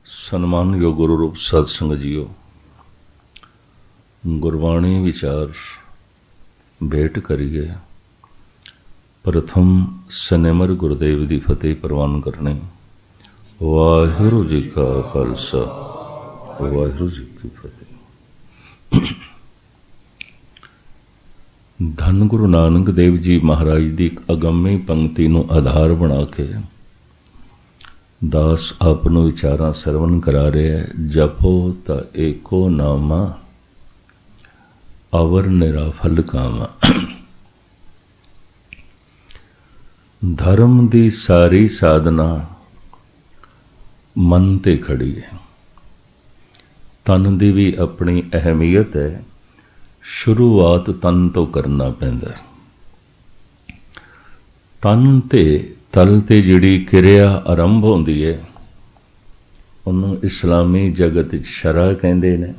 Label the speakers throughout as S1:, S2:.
S1: सन्मानयोग गुरु रूप सत्संग जीओ, गुरबाणी विचार भेंट करिए। प्रथम सनेमर गुरुदेव की फतेह प्रवान करने। वाहिगुरु जी का खालसा, वाहिगुरु जी की फतेह। धन गुरु नानक देव जी महाराज की अगम्य पंक्ति नूं आधार बना के दास आपनों विचारां सरवण करा रहे है। जपो ता एको नामा, अवर निराफल कामा। धर्म दी सारी साधना मन ते खड़ी है। तन दी भी अपनी अहमियत है। शुरुआत तन तो करना पैंदा। तन ते तल ते जिहड़ी किरिया आरंभ होंदी है उन्होंने इस्लामी जगत शरा कहते हैं,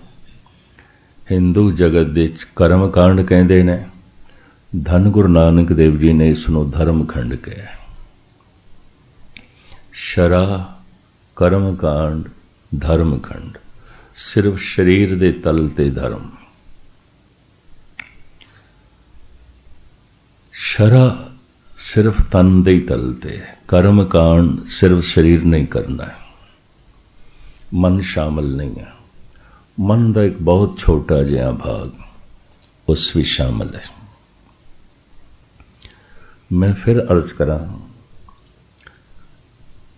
S1: हिंदू जगत कर्म कांड कहते हैं। धन गुरु नानक देव जी ने इसनों धर्म खंड कहा। शरा, कर्म कांड, धर्म खंड, सिर्फ शरीर दे तल ते धर्म। शरा सिर्फ तन दे तल ते, कर्म कांड सिर्फ शरीर नहीं करना है, मन शामिल नहीं है। मन का एक बहुत छोटा जिहा भाग उस भी शामिल है। मैं फिर अर्ज करा,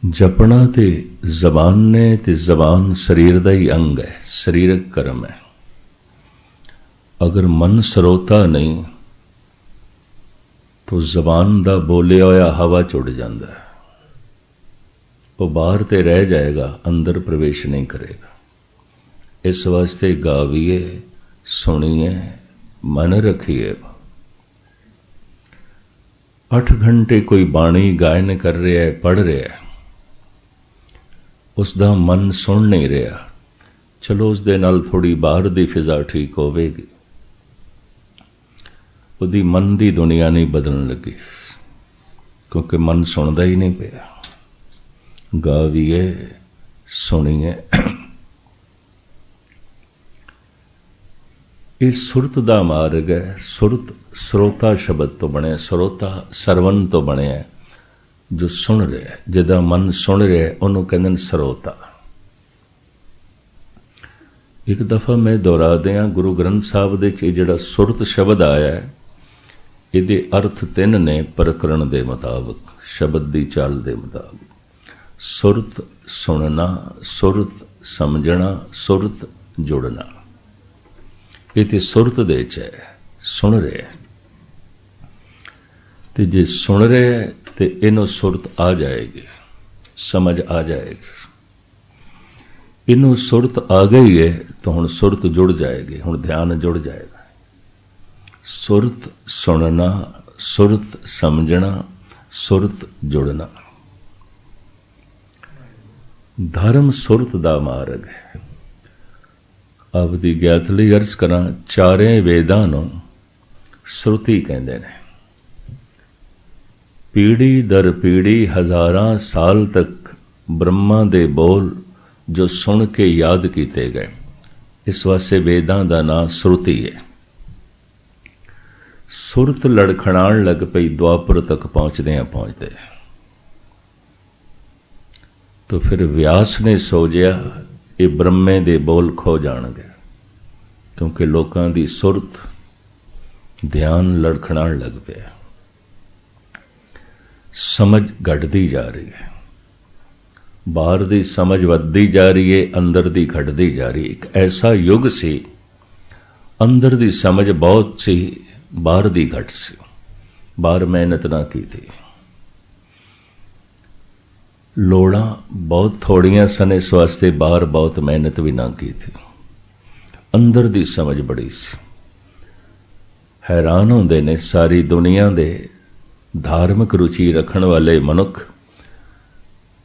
S1: जपना ते जबान ने ते जबान शरीर का ही अंग है, शरीरक कर्म है। अगर मन सरोता नहीं तो जबान दा बोलिया होया हवा चुड़ जाता है, वो बाहर ते रह जाएगा, अंदर प्रवेश नहीं करेगा। इस वास्ते गाविए, सुनिए, मन रखिए। 8 घंटे कोई बाणी गायन कर रहा है, पढ़ रहा है, उसका मन सुन नहीं रहा, चलो उसदे नाल थोड़ी बाहर दी फिजा ठीक होवेगी, उहदी मन की दुनिया नहीं बदलने लगी, क्योंकि मन सुनता ही नहीं पिया। गाविए, सुनिए। इस सुरत का मार्ग है। सुरत स्रोता शब्द तो बने, स्रोता सरवन तो बने, जो सुन रहा है, जिदा मन सुन रहा है उन्होंने कहते स्रोता। एक दफा मैं दोहरा दिया, गुरु ग्रंथ साहब दे जिहड़ा सुरत शब्द आया है, इहदे अर्थ 3 ने प्रकरण के मुताबिक, शब्द की चाल के मुताबिक। सुरत सुनना, सुरत समझना, सुरत जुड़ना। ये तो सुरत दे च है, सुन रहे है। तो जे सुन रहे है तो इनू सुरत आ जाएगी, समझ आ जाएगी। इनू सुरत आ गई है तो हुण सुरत जुड़ जाएगी, हुण ध्यान जुड़ जाएगा। सुरत सुनना, सुरत समझना, सुरत जुड़ना। धर्म सुरत दा मार्ग है। अब दी ज्ञात लई अर्ज करा, चारे वेदां नूं श्रुति कहंदे ने। पीढ़ी दर पीढ़ी हजारां साल तक ब्रह्मा दे बोल जो सुन के याद कीते गए, इस वास्ते वेदां दा नाम श्रुति है। सुरत लड़खड़ाण लग पई द्वापर तक पहुंचते तो फिर व्यास ने सोचिया ये ब्रह्मे दे बोल खो जाणगे, क्योंकि लोकां दी सुरत ध्यान लड़खड़ाण लग पिया। समझ घटदी जा रही है, बाहर दी समझ वधदी जा रही है, अंदर दी घटदी जा रही है। एक ऐसा युग सी, अंदर दी समझ बहुत सी, बाहर दी घट सी। बाहर मेहनत ना की थी, लोड़ा बहुत थोड़ियां सन, इस वास्ते बाहर बहुत मेहनत भी ना की थी। अंदर दी समझ बड़ी सी। हैरान होंदे ने सारी दुनिया दे धार्मिक रुचि रखण वाले मनुख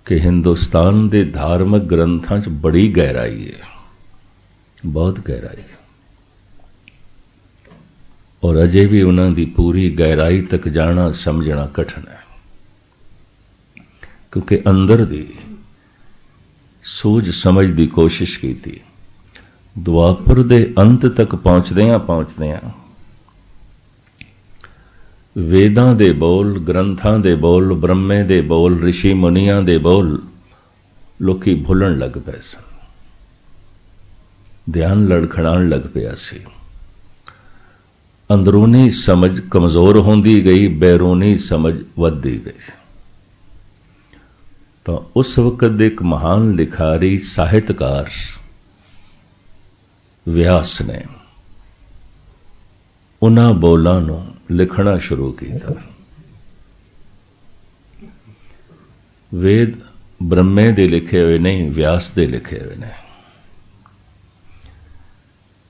S1: कि हिंदुस्तान दे धार्मिक ग्रंथां च बड़ी गहराई है, बहुत गहराई है, और अजे भी उन्हां दी पूरी गहराई तक जाना समझना कठिन है, क्योंकि अंदर दी सूझ समझ की कोशिश की थी। द्वापर दे अंत तक पहुंचदियां वेदां दे बोल, ग्रंथां दे बोल, ब्रह्मे दे बोल, ऋषि मुनियां दे बोल लोकी भुलन लग पे सन। ध्यान लड़खड़ाण लग पिया सी। अंदरूनी समझ कमजोर होंदी गई, बैरूनी समझ वधदी गई। तो उस वक्त एक महान लिखारी साहित्यकार व्यास ने उन्हां बोलां नूं लिखना शुरू किया। वेद ब्रह्मे दे लिखे हुए नहीं, व्यास दे लिखे हुए ने।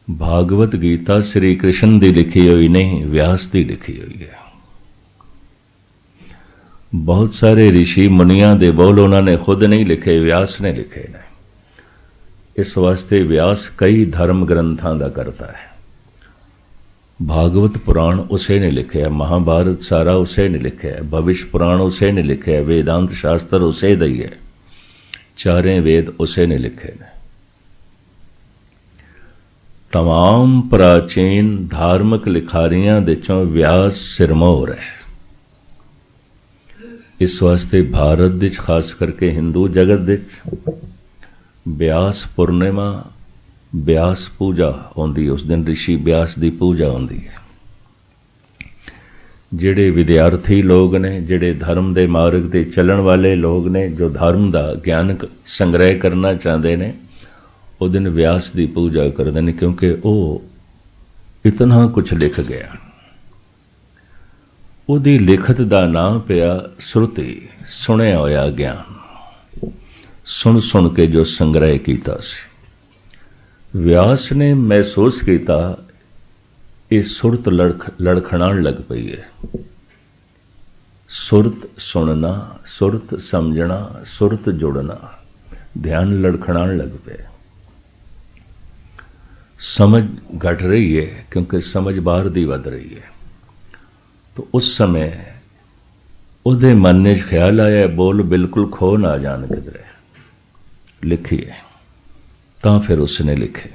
S1: भागवत गीता श्री कृष्ण की लिखी हुई नहीं, व्यास की लिखी हुई है। बहुत सारे ऋषि मुनियां दे बोल उन्होंने खुद नहीं लिखे, व्यास ने लिखे ने। इस वास्ते व्यास कई धर्म ग्रंथों का करता है। भागवत पुराण उसे ने लिखे है, महाभारत सारा उसे ने लिखे है, भविष्य पुराण उसे ने लिखे है, वेदांत शास्त्र उसे दई है, चारें वेद उसे ने लिखे ने। तमाम प्राचीन धार्मिक लिखारियां विचों व्यास सिरमौर है। इस वास्ते भारत विच खास करके हिंदू जगत विच व्यास पूर्णिमा, व्यास पूजा होंदी। उस दिन ऋषि व्यास की पूजा होंदी है। जिहड़े विद्यार्थी लोग ने, जिहड़े धर्म के मार्ग ते चलण वाले लोग ने, जो धर्म का ज्ञान संग्रह करना चाहते हैं, उस दिन व्यास की पूजा करते हैं, क्योंकि वो इतना कुछ लिख गया। उहदी लिखत का नाम पिया श्रुति, सुनिया होया ज्ञान। सुन सुन के जो संग्रह किया सी। व्यास ने महसूस किया ये सुरत लड़खड़ाण लग पई है। सुरत सुनना, सुरत समझना, सुरत जुड़ना, ध्यान लड़खड़ाण लग पे। समझ घट रही है क्योंकि समझ बाहर दी वध रही है। तो उस समय उहदे मन में ख्याल आया बोल बिल्कुल खो ना जान किधरे, लिखिए। तां फिर उसने लिखे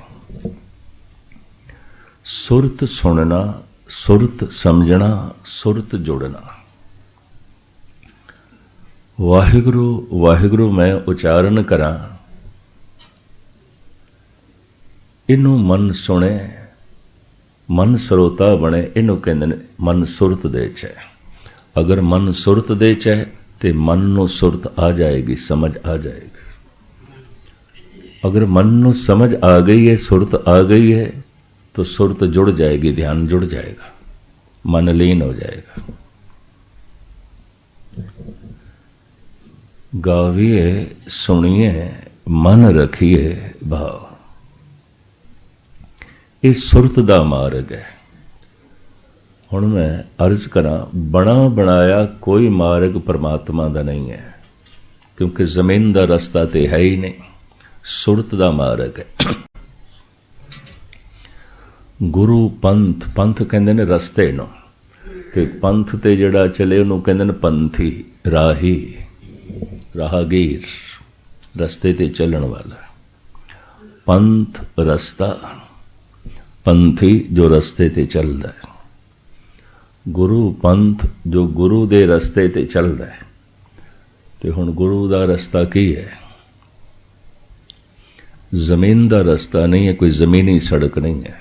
S1: सुरत सुनना, सुरत समझना, सुरत जुड़ना। वाहिगुरु वाहिगुरु मैं उच्चारण करा, इनू मन सुने, मन सरोता बने, इनू कहंदे ने मन सुरत दे च। अगर मन सुरत दे च तो मन नू सुरत आ जाएगी, समझ आ जाएगी। अगर मन नू समझ आ गई है, सुरत आ गई है, तो सुरत जुड़ जाएगी, ध्यान जुड़ जाएगा, मन लीन हो जाएगा। गाविए सुनिए मन रखिए भाव। ये सुरत दा मार्ग है। हुण मैं अर्ज करा, बना बनाया कोई मार्ग परमात्मा दा नहीं है, क्योंकि जमीन दा रस्ता तो है ही नहीं, सुरत दा मार्ग है। गुरु पंथ, पंथ कहंदे ने रस्ते नूं, ते पंथ ते जिहड़ा चले उहनूं कहंदे ने पंथी, राही, राहगीर, रस्ते ते चलण वाला। पंथ रस्ता, पंथी जो रस्ते ते चलदा है। गुरु पंथ जो गुरु दे रस्ते ते चलदा है। ते हुण गुरु दा रस्ता की है? जमीन दा रस्ता नहीं है, कोई जमीनी सड़क नहीं है।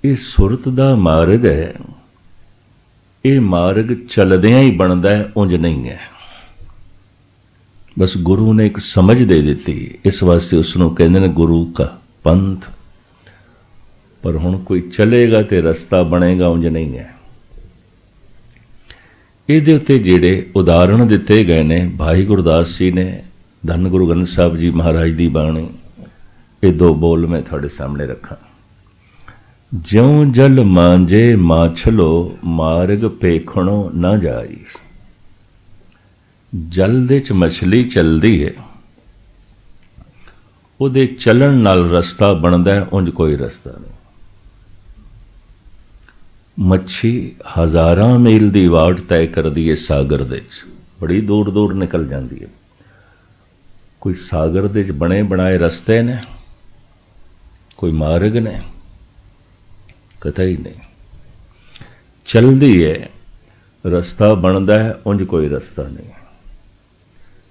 S1: ये सुरत दा मार्ग है। ये मार्ग चलदियां ही बनता है, उंज नहीं है। बस गुरु ने एक समझ दे दी, इस वास्ते उसनों कहते हैं गुरु का पंथ। पर हुण कोई चलेगा तो रस्ता बनेगा, उंज नहीं है। इहदे उत्ते जिहड़े उदाहरण दिते गए ने, भाई गुरदास जी ने, धन गुरु ग्रंथ साहब जी महाराज की बाणी, ये दो बोल मैं थोड़े सामने रखा। ज्यों जल मांझे माछलो, मार्ग पेखणो न जाई। जल दे च मछली चलदी है, उहदे चलन नाल रस्ता बनदा है, उंज कोई रस्ता नहीं। मच्छी हजारां मील दी वाट तय कर दी है सागर दे च, बड़ी दूर दूर निकल जाती है, कोई सागर दे बने बनाए रस्ते ने, कोई मार्ग ने, कतई नहीं। चलदी है रस्ता बनता है, उंज कोई रस्ता नहीं।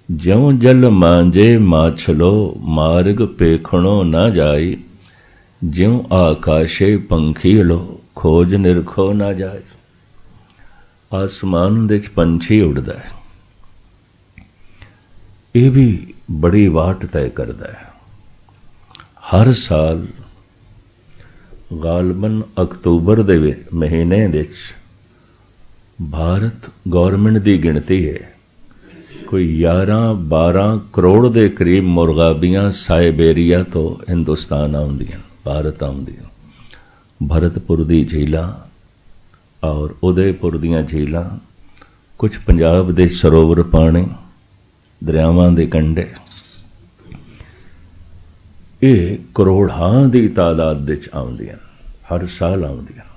S1: ज्यों जल मांझे माछलो मार्ग पेखणो ना जाई, ज्यों आकाशे पंखीलो खोज निरखो ना जाए। आसमान दे पंछी उड़दा है, ये भी बड़ी वाट तय करता है। हर साल गालबन अक्तूबर दे महीने दे भारत गौरमेंट की गिनती है कोई 11-12 करोड़ के करीब मुर्गाबियां साइबेरिया तो हिंदुस्तान आउंदियां, भारत आउंदियां। भरतपुर दी झीलां और उदयपुर दीयां झीलां, कुछ पंजाब दे सरोवर पानी, दरियावां दे कंढे, ये करोड़ां दी तादाद विच आउंदियां, हर साल आउंदियां।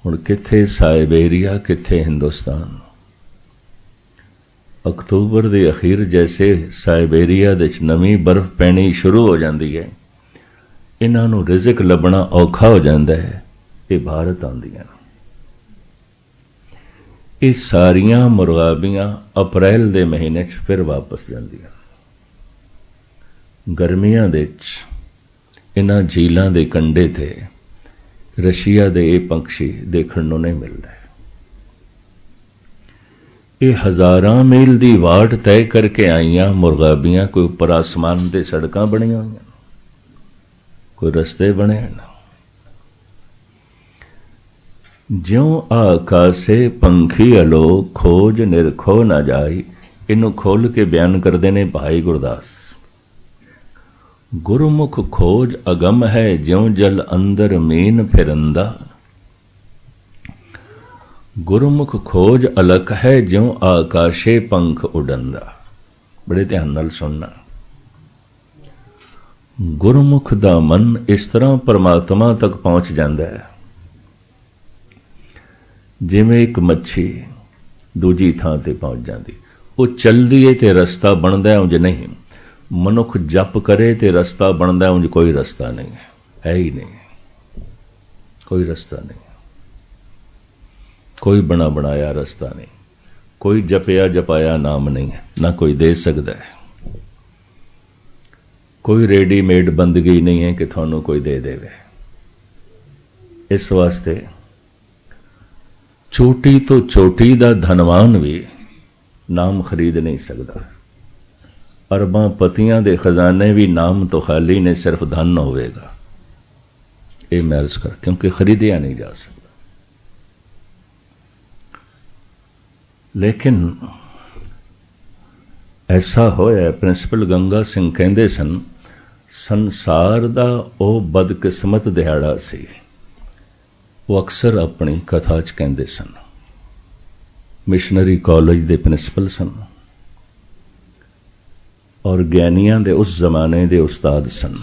S1: हुण कित्थे साइबेरिया, कित्थे हिंदुस्तान। अक्तूबर के अखीर जैसे साइबेरिया दे नवी बर्फ पैनी शुरू हो जाती है, इन्हां नूं रिज़क लभना औखा हो जाता है, ये भारत आउंदियां। ये सारियां मुर्गाबियां अप्रैल के महीने फिर वापस जांदियां। गर्मियां दे इन्हां झीलां दे कंढे ते रशिया दे ये पंछी देखण नूं नहीं मिलदे। ये हज़ारां मील की वाट तय करके आईयां मुर्गाबियां, कोई उपर आसमान दे सड़कां बणियां होईयां, कोई रस्ते बने हैं। ज्यों आकाशे पंखी अलो खोज निरखो ना जाई, इनू खोल के बयान करते ने भाई गुरदास। गुरमुख खोज अगम है, ज्यों जल अंदर मीन फिरंदा। गुरमुख खोज अलख है, ज्यों आकाशे पंख उड़ंदा। बड़े ध्यान नाल सुनना। गुरमुख दा मन इस तरह परमात्मा तक पहुंच जाता है जिवें एक मच्छी दूजी थां ते पहुंच जाती। वो चलदी है ते रस्ता बनता है, उंज नहीं। मनुख जप करे ते रस्ता बनता है, उंज कोई रस्ता नहीं है ही नहीं, कोई रस्ता नहीं, कोई बना बनाया रस्ता नहीं, कोई जपया जपाया नाम नहीं है, ना कोई दे सकता है। कोई रेडीमेड बंदगी नहीं है कि थानू कोई दे देवे। इस वास्ते चोटी तो चोटी दा धनवान भी नाम खरीद नहीं सकता। अरबां पतियां दे खजाने भी नाम तो खाली ने, सिर्फ धन होवेगा। ये मैर्ज कर, क्योंकि खरीदिया नहीं जा सकता। लेकिन ऐसा होया, प्रिंसिपल गंगा सिंह कहते सन, संसार दा ओ बदकिस्मत दिहाड़ा सी। वो अक्सर अपनी कथा च कहते सन। मिशनरी कॉलेज दे प्रिंसिपल सन और ज्ञानियां दे उस जमाने दे उस्ताद सन।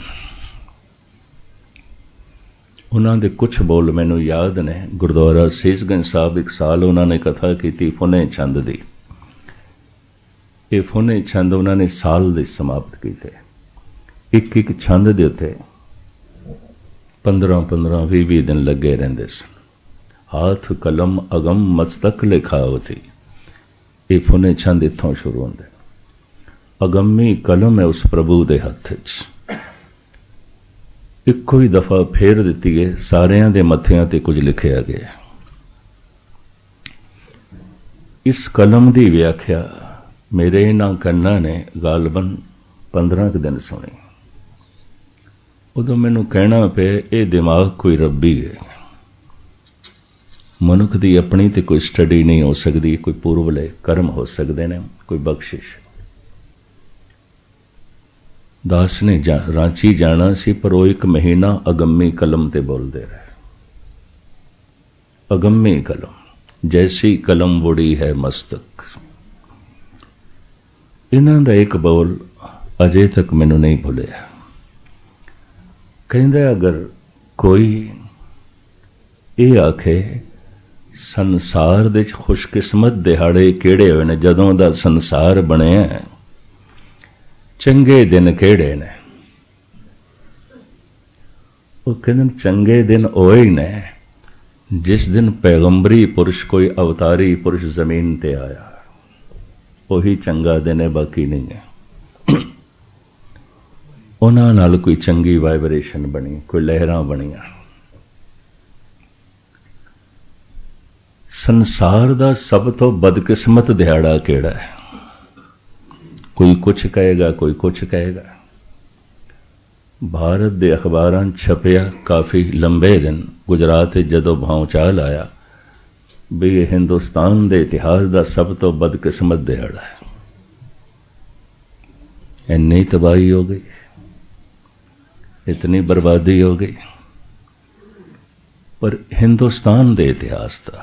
S1: उन्हां दे कुछ बोल मैनू याद ने। गुरुद्वारा सीसगंज साहब एक साल उन्होंने कथा की फुने छंद दी। ये फुने छंद उन्होंने साल दे समाप्त किए। एक एक छंद दे उत्ते 15-15, 20 दिन लगे रहंदे सन। हाथ कलम अगम मस्तक लिखावती, ये फुने छंद इत्थों शुरू होंदे। अगम्मी कलम है उस प्रभु दे हथ च। इक्को ही दफा फेर दिती है, सारियां दे मत्थियां ते कुछ लिखिया गया। इस कलम की व्याख्या मेरे इन्हां कन्ना ने गालबन 15 दिन सुनी। उदों मैनू कहना पे ये दिमाग कोई रब्बी है। मनुख की अपनी तो कोई स्टडी नहीं हो सकती, कोई पूर्वले कर्म हो सकते हैं, कोई बख्शिश। दास ने रांची जाना सी, पर वो 1 महीना अगम्मी कलम ते बोलते रहे। अगम्मी कलम, जैसी कलम बुड़ी है मस्तक। इन्हां दा एक बोल अजे तक मैनू नहीं भुलिया। कहंदा अगर कोई ये आखे संसार दे खुशकिस्मत दिहाड़े किहड़े होए ने, जदों दा संसार बनिया चंगे दिन किहड़े ने? वो कहते चंगे दिन ओए ने जिस दिन पैगंबरी पुरुष कोई अवतारी पुरुष जमीन ते आया, वही चंगा दिन है, बाकी नहीं है। उन्हां नाल कोई चंगी वाइब्रेशन बनी, कोई लहरां बनियां। संसार दा सब तो बदकिस्मत दिहाड़ा किहड़ा है? कोई कुछ कहेगा, कोई कुछ कहेगा। भारत दे अखबारां छपया काफ़ी लंबे दिन, गुजरात जदों भौचाल आया भी ये हिंदुस्तान दे इतिहास दा सब तो बदकिस्मत दिहाड़ा है। इन्नी तबाही हो गई, इतनी बर्बादी हो गई। पर हिंदुस्तान दे इतिहास दा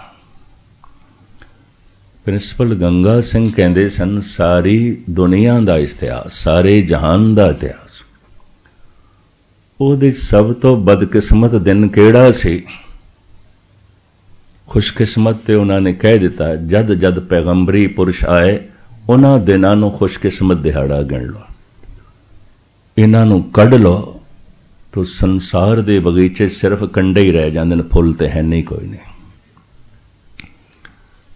S1: प्रिंसिपल गंगा सिंह कहते सन, सारी दुनिया का इतिहास, सारे जहान का इतिहास, ਉਹਦੇ सब तो बदकिस्मत दिन ਕਿਹੜਾ ਸੀ? खुशकिस्मत ਤੇ ਉਹਨਾਂ ਨੇ ਕਹਿ ਦਿੱਤਾ, जद जद पैगंबरी पुरुष आए ਉਹਨਾਂ ਦਿਨਾਂ ਨੂੰ खुशकिस्मत ਦਿਹਾੜਾ ਗਿਣ ਲਓ, ਇਹਨਾਂ ਨੂੰ ਕੱਢ ਲਓ तो संसार ਦੇ ਬਗੀਚੇ सिर्फ कंडे ही रह जाते हैं, फुल तो है नहीं, कोई नहीं।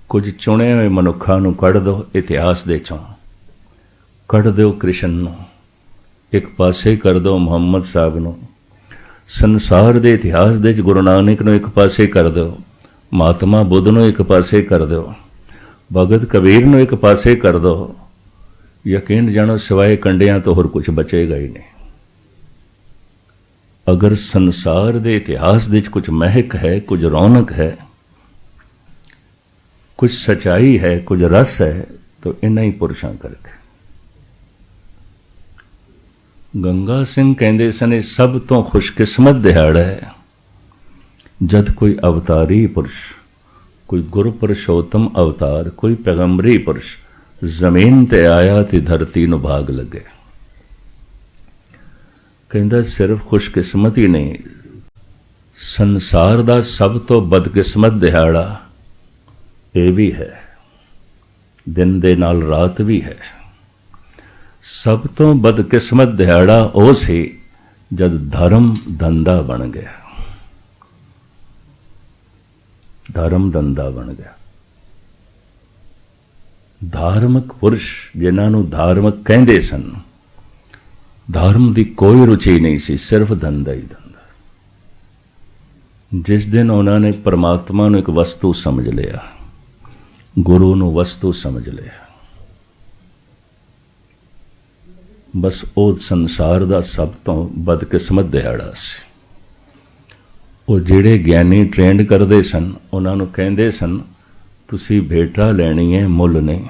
S1: कुछ चुने हुए मनुखा कढ़ दो इतिहास दे चों, कढ़ दो कृष्ण नूं, एक पासे कर दो मुहम्मद साहब नूं, संसार दे इतिहास दे गुरु नानक नूं एक पासे कर दो, महात्मा बुद्ध नूं एक पासे कर दो, भगत कबीर नूं एक पासे कर दो, यकीन जानो सिवाय कंडियां तो होर कुछ बचेगा ही नहीं। अगर संसार दे इतिहास दे कुछ महक है, कुछ रौनक है, कुछ सच्चाई है, कुछ रस है, तो इन्हां ही पुरुषां करके। गंगा सिंह कहते सन, सब तो खुशकिस्मत दिहाड़ा है जद कोई अवतारी पुरुष, कोई गुरु पुरुषोत्तम अवतार, कोई पैगंबरी पुरुष जमीन ते आया ते धरती नूं भाग लगे। कहता सिर्फ खुशकिस्मत ही नहीं, संसार दा सब तो बदकिस्मत दिहाड़ा ये भी है, दिन दे नाल रात भी है। सब तो बदकिस्मत दिहाड़ा वो सी जद धर्म धंधा बन गया, धर्म धंधा बन गया। धार्मिक पुरुष जिन्हां नूं धार्मिक कहंदे सन, धर्म की कोई रुचि नहीं सी, सिर्फ धंधा ही धंधा। जिस दिन उन्होंने परमात्मा नूं एक वस्तु समझ लिया, गुरु नूं वस्तु समझ लिया, बस वो संसार का सब तो बदकिस्मत दिहाड़ा सी। वो जिहड़े ज्ञानी ट्रेंड करते सन, उन्होंने कहते सन तुसी भेटा लैनी है, मुल नहीं,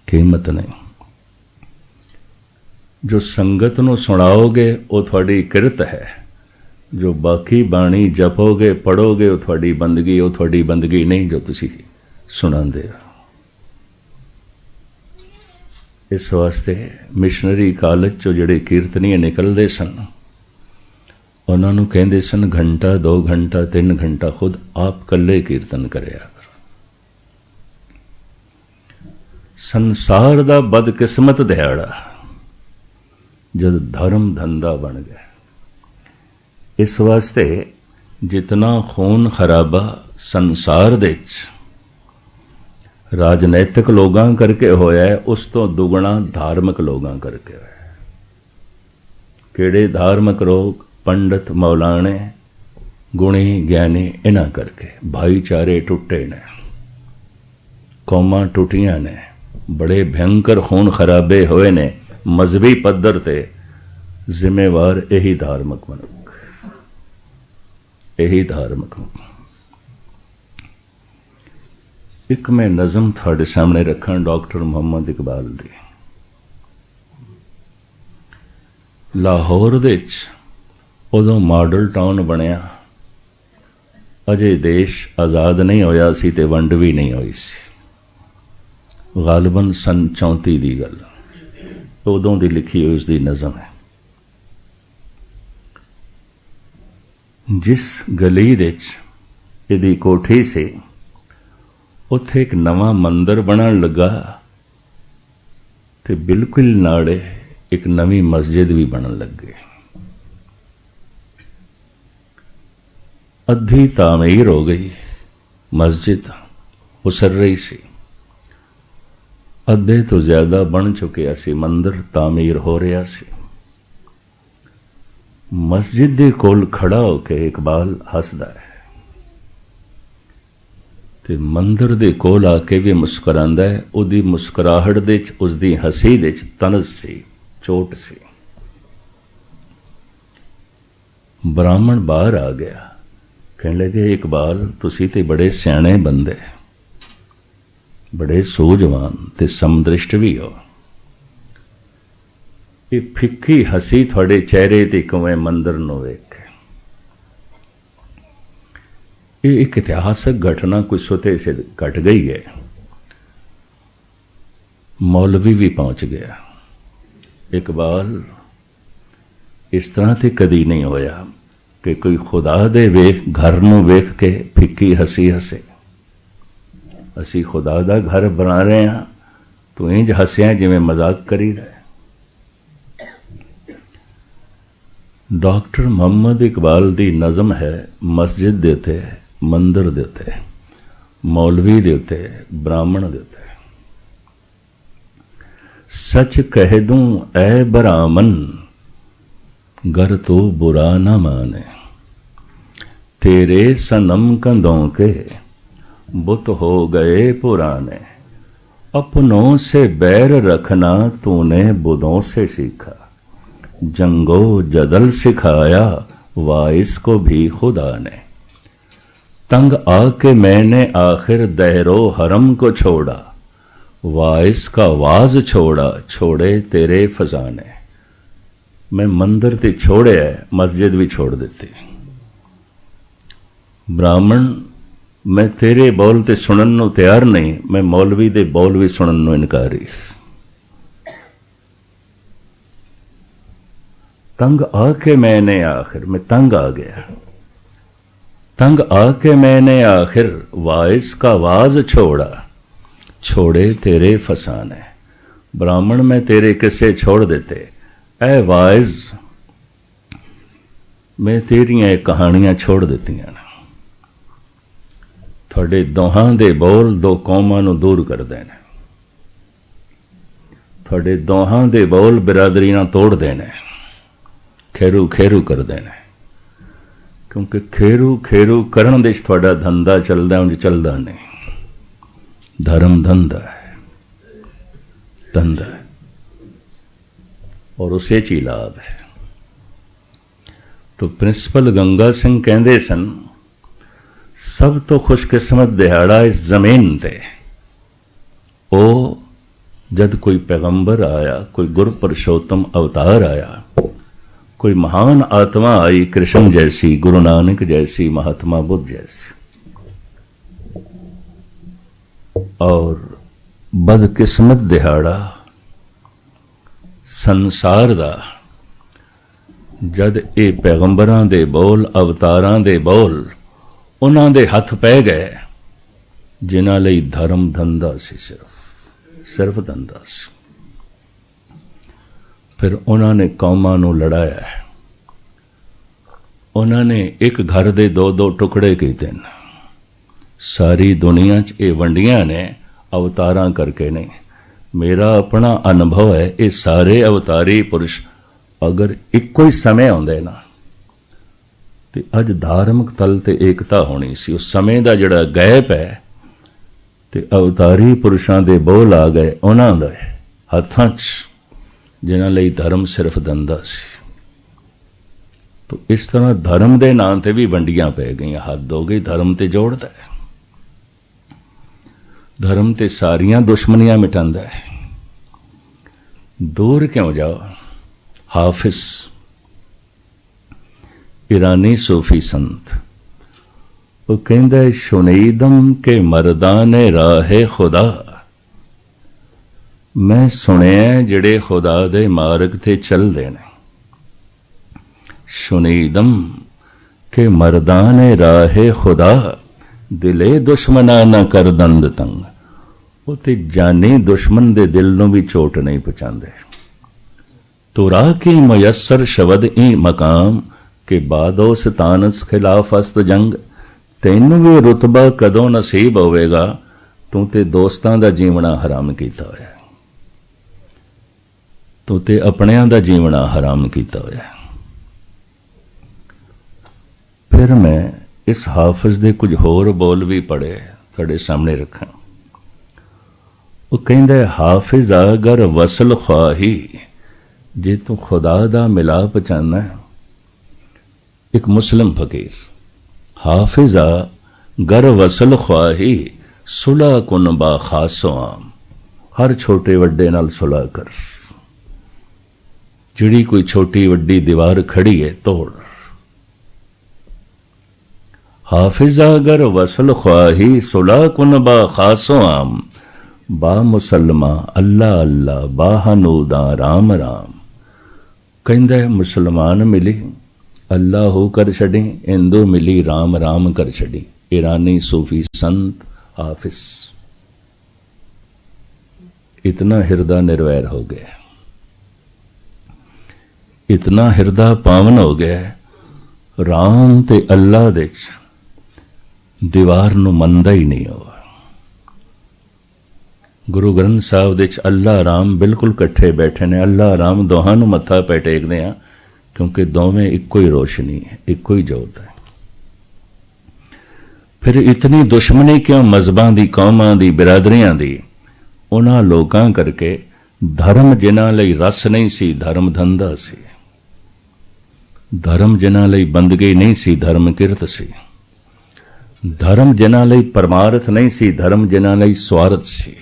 S1: कीमत नहीं। जो संगत नूं सुणाओगे वो थोड़ी किरत है, जो बाकी बाणी जपोगे पढ़ोगे वो थोड़ी बंदगी, वो थोड़ी बंदगी नहीं जो तुसी सुणांदे हो। इस वास्ते मिशनरी कॉलेज चो जिहड़े कीर्तनीय निकलते सन, उन्होंने कहते सन घंटा 2 घंटा 3 घंटा खुद आप कल्ले कीर्तन करिया। संसार दा बदकिस्मत दिहाड़ा जब धर्म धंधा बन गया। इस वास्ते जितना खून खराबा संसार दे राजनैतिक लोगां करके होया है, उस तो दुगना धार्मिक लोगां करके होया है। केड़े धार्मिक लोग? पंडित मौलाने, गुणी ज्ञानी, इन्हां करके भाईचारे टुटे ने, कौमां टुटियां ने, बड़े भयंकर खून खराबे होए ने। मजहबी पद्धर ते जिम्मेवार यही धार्मिक मनुख, यही धार्मिक। एक मैं नज़म थोड़े सामने रखा डॉक्टर मुहम्मद इकबाल दी। लाहौर दे उदों मॉडल टाउन बनया, अजे देश आज़ाद नहीं होया सी ते वंड भी नहीं हुई सी। गालबन सन 34 की गल, उदों की लिखी हुई उसकी नज़म है। जिस गली इहदी कोठी से उत्थे एक नवा मंदिर बनन लगा ते बिल्कुल नाड़े एक नवी मस्जिद भी बनन लग गई। अद्धी तामीर हो गई, मस्जिद उसर रही सी, अद्धे तो ज्यादा बन चुकिया सी, मंदिर तामीर हो रहा सी। मस्जिद दे कोल खड़ा होके इकबाल हसदा है ते मंदिर दे कोल आके भी मुस्कुरांदा है। उहदी मुस्कुराहट दे च, उसदी हसी दे च तनज सी, चोट सी। ब्राह्मण बाहर आ गया, कहने लगे इकबाल तुसी ते बड़े सियाणे बंदे, बड़े सूझवान ते समदृष्ट भी हो। ये फिक्की हसी थोड़े चेहरे ते किवें मंदिर नूं वेख के, ये एक इतिहासक घटना कोई सुते से घट गई है। मौलवी भी पहुंच गया। इकबाल इस तरह ते कदी नहीं होया कि कोई खुदा दे वेख घर नूं वेख के फिक्की हसी हसे। असी खुदा दा घर बना रहे हां, तू इंज हसिया जिवें मजाक करी रहा है। डॉक्टर मोहम्मद इकबाल दी नज़म है, मस्जिद दे उत्ते, मंदिर दे उत्ते, मौलवी दे उत्ते, ब्राह्मण दे उत्ते। सच कह दूं ऐ बरामन, गर तो बुरा न माने, तेरे सनम कंधों के बुत हो गए पुराने। अपनों से बैर रखना तूने बुतों से सीखा, जंगो जदल सिखाया वाइस को भी खुदा ने। तंग आके मैंने आखिर दहरो हरम को छोड़ा, वाइस का वाज छोड़ा, छोड़े तेरे फजाने। मैं मंदिर ते छोड़े मस्जिद भी छोड़ देती। ब्राह्मण मैं तेरे बोल ते सुनन नूं तैयार नहीं, मैं मौलवी दे बोल भी सुनन नूं इनकारी। तंग आके मैंने आखिर, मैं तंग आ गया, तंग आके मैंने आखिर वाइस का वाज छोड़ा, छोड़े तेरे फसाने। ब्राह्मण मैं तेरे किस्से छोड़ देते, ऐ वाइज मैं तेरियां कहानियां छोड़ दित्तियां। थोड़े दोहां दे बोल दो कौमां नूं दूर कर देने, थोड़े दोहां दे बोल बिरादरियां तोड़ देने, खेरू खेरू कर देने। क्योंकि खेरू खेरू करन दे थोड़ा धंधा चलदा, उंज चलदा नहीं। धर्म धंधा है, धंधा है और उसे च ही लाभ है। तो प्रिंसिपल गंगा सिंह कहंदे सन, सब तो खुशकिस्मत दिहाड़ा इस जमीन ते ओ जद कोई पैगंबर आया, कोई गुरु पुरुषोत्तम अवतार आया, कोई महान आत्मा आई, कृष्ण जैसी, गुरु नानक जैसी, महात्मा बुद्ध जैसी। और बदकिस्मत दिहाड़ा संसार दा जद ये पैगंबरां दे बोल, अवतारां दे बोल उन्हां दे हथ पै गए, जिन्हां लई धर्म धंधा सी, सिर्फ धंधा सी। फिर उन्होंने कौमां नूं लड़ाया है। उन्होंने एक घर दे दो दो टुकड़े कीते न। सारी दुनिया च ये वंडियां ने अवतारां करके नहीं। मेरा अपना अनुभव है, ये सारे अवतारी पुरुष अगर इक्को ही समय आउंदे ना ते अज धार्मिक तल ते एकता होनी सी। उस समय दा जिहड़ा गैप है ते अवतारी पुरुषां दे बोल आ गए उन्हां दे हत्थां च, जिन्हां लई धर्म सिर्फ धंधा सी। तो इस तरह धर्म दे नाम ते भी वंडियां पै गईयां। हद हो गई, धर्म ते जोड़दा है, धर्म ते सारियां दुश्मनियां मिटांदा है। दूर क्यों जाओ। हाफिज ईरानी सूफी संत वो कहंदा है, शुनीदम के मर्दाने राहे खुदा, मैं सुनिया जिहड़े खुदा दे मार्ग ते चलदे ने। शुनीदम के मर्दाने राहे खुदा, दिले दुश्मना न कर दंद तंग। वो ते जानी दुश्मन दे दिल नूं भी चोट नहीं पहुंचाते। तो राह की मयसर शबद ई मकाम के बादो सतानस खिलाफ अस्त जंग तैनू भी रुतबा कदों नसीब होवेगा तू ते दोस्तां दा जीवना हराम कीता होया तू ते अपनियां दा जीवना हराम कीता होया। फिर मैं इस हाफिज दे कुछ होर बोल भी पढ़े तुहाडे सामने रखा। वो कहंदा हाफिज अगर वसल ख्वाही जे तू खुदा दा मिलाप चाहना है। एक मुस्लिम फकीर हाफिजा गर वसल ख्वाही सुलह कुन बा खासो आम हर छोटे वड्डे नाल सुलह कर जिहड़ी कोई छोटी वड्डी दीवार खड़ी है तोड़। हाफिजा गर वसल ख्वाही सुलह कुन बा खासो आम बा मुसलमा अल्लाह अल्लाह बा हनूदा राम राम। कहंदा मुसलमान मिली अल्लाह हो कर छड़ी हिंदू मिली राम राम कर छड़ी। ईरानी सूफी संत हाफिज इतना हिरदा निर्वैर हो गया, इतना हिरदा पावन हो गया राम ते अल्लाह दे दीवार नूं मनदा ही नहीं हुआ। गुरु ग्रंथ साहब दे अल्लाह राम बिल्कुल कट्ठे बैठे ने। अल्लाह राम दोहां नूं मत्था पै टेकदे आ क्योंकि दोवें इक्को ही रोशनी है, इक्को ही जोत है। फिर इतनी दुश्मनी क्यों मजहबां दी, कौमां दी, बिरादरियां दी? उन्हां लोकां करके धर्म जिन्हां लई रस नहीं सी, धर्म धंधा सी। धर्म जिन्हां लई बंदगी नहीं सी, धर्म किरत सी। धर्म जिन्हां लई परमार्थ नहीं सी, धर्म जिन्हां लई स्वार्थ सी।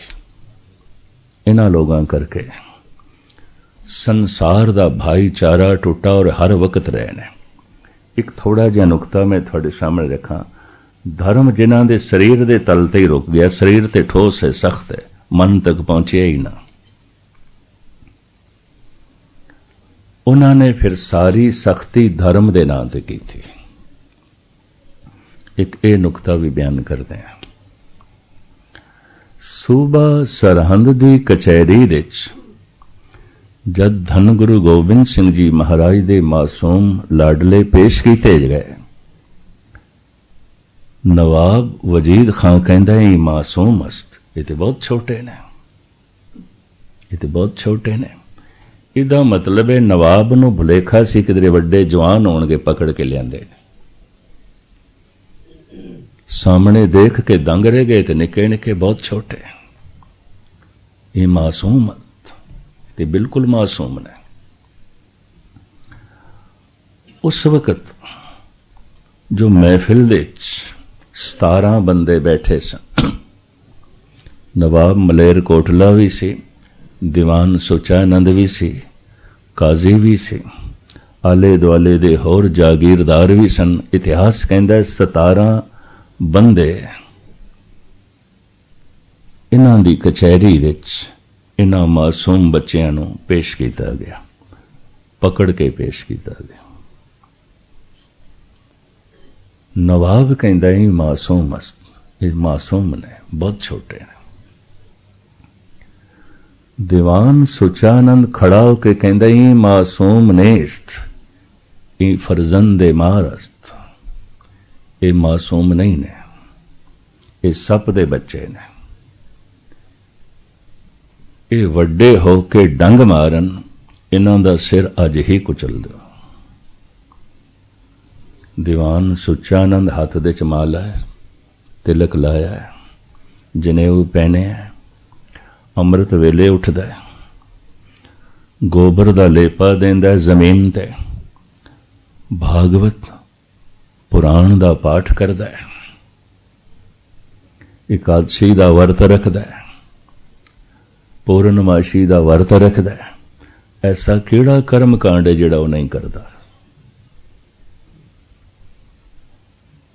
S1: इन्हां लोगां करके संसार दा भाईचारा टुटा और हर वक्त रहे ने। एक थोड़ा जिहा नुकता मैं थोड़े सामने रखा। धर्म जिन्हां दे शरीर दे तल ते ही रुक गया, शरीर ते ठोस है, सख्त है, मन तक पहुंचे ही ना। उन्होंने फिर सारी सख्ती धर्म दे नां ते की थी। एक ये नुकता भी बयान करते हैं। सूबा सरहंद दी कचहरी विच जद धन गुरु गोबिंद सिंह जी महाराज दे मासूम लाडले पेश कीते गए, नवाब वजीद खां कहंदा है मासूम अस्त, ये तो बहुत छोटे ने, ये तो बहुत छोटे ने। इहदा मतलब है नवाब नूं भुलेखा सी किधरे वड्डे जवान होणगे पकड़ के लियाते। सामने देख के दंग रह गए, तो निके निके बहुत छोटे। ये मासूम ते बिल्कुल मासूम ने। उस वक्त जो महफिल दे 17 बंदे बैठे सन, नवाब मलेर कोटला भी सी, दीवान सुचानंद भी सी, काजी भी सी, आले दुआले दे होर जागीरदार भी सन। इतिहास कहंदा 17 बंदे इन्हां दी कचहरी विच इन्हां मासूम बच्चियां नूं पेश किया गया, पकड़ के पेश किया गया। नवाब कहंदा है मासूम अस्त, ये मासूम ने, बहुत छोटे ने। दीवान सुचानंद खड़ा होके कहंदा है मासूम नेस्त, ये फर्जंदे मारस्त, ये मासूम नहीं ने, ये सप दे बच्चे ने। ये वड्डे होके डंग मारन, इन्हां दा सिर अज ही कुचल दो। दीवान सुचानंद हाथ दे च माला है, तिलक लाया है, जनेऊ पहने है, अमृत वेले उठदा है, गोबर दा लेपा देंदा है जमीन ते, भागवत पुराण दा पाठ करदा है, एकादशी दा वर्त रखदा है, पूर्णमाशी दा वर्त रखदा है। ऐसा केड़ा कर्म कांड है जिहड़ा वो नहीं करदा?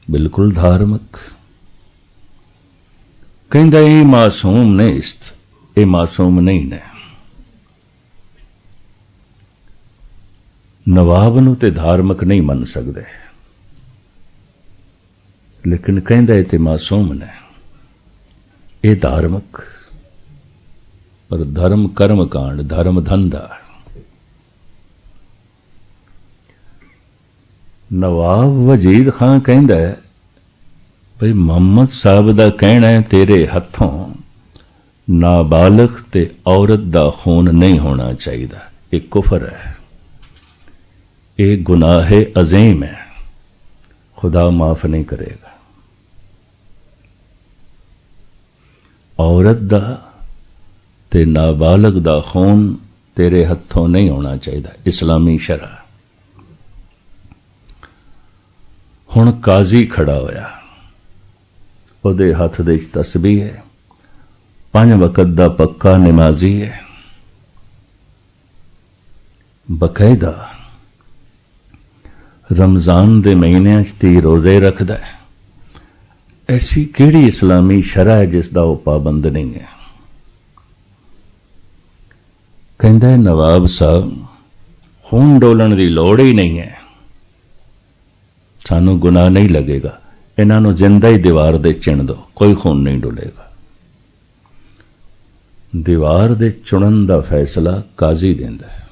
S1: बिल्कुल धार्मिक। कहंदा ये मासूम ने, ये मासूम नहीं ने। नवाब नूं ते धार्मिक नहीं मन सकते, लेकिन कहंदा ये ते मासूम ने, ये धार्मिक। पर धर्म कर्म कांड, धर्म धंधा, नवाब वजीद खां कहंदा है भई मुहम्मद साहब दा कहना है तेरे हथों नाबालग ते औरत दा खून नहीं होना चाहिए। एक कुफर है, एक गुनाह अजीम है, खुदा माफ नहीं करेगा। औरत दा ते नाबालग दा खून तेरे हथों नहीं होना चाहिए, इस्लामी शरा। हुण काजी खड़ा होया, उहदे हथ दे तस्बीह है, 5 वक़्त दा पक्का नमाजी है, बकायदा रमजान दे महीने 30 रोजे रखदा है। ऐसी केड़ी इस्लामी शरा है जिसदा वो पाबंद नहीं है। कहंदा है नवाब साहब खून डोलण दी लोड़ ही नहीं है, सानू गुनाह नहीं लगेगा, इन्हां नूं जिंदा ही दीवार दे चिण दो, कोई खून नहीं डुलेगा। दीवार दे चुनन दा फैसला काजी देंदा है,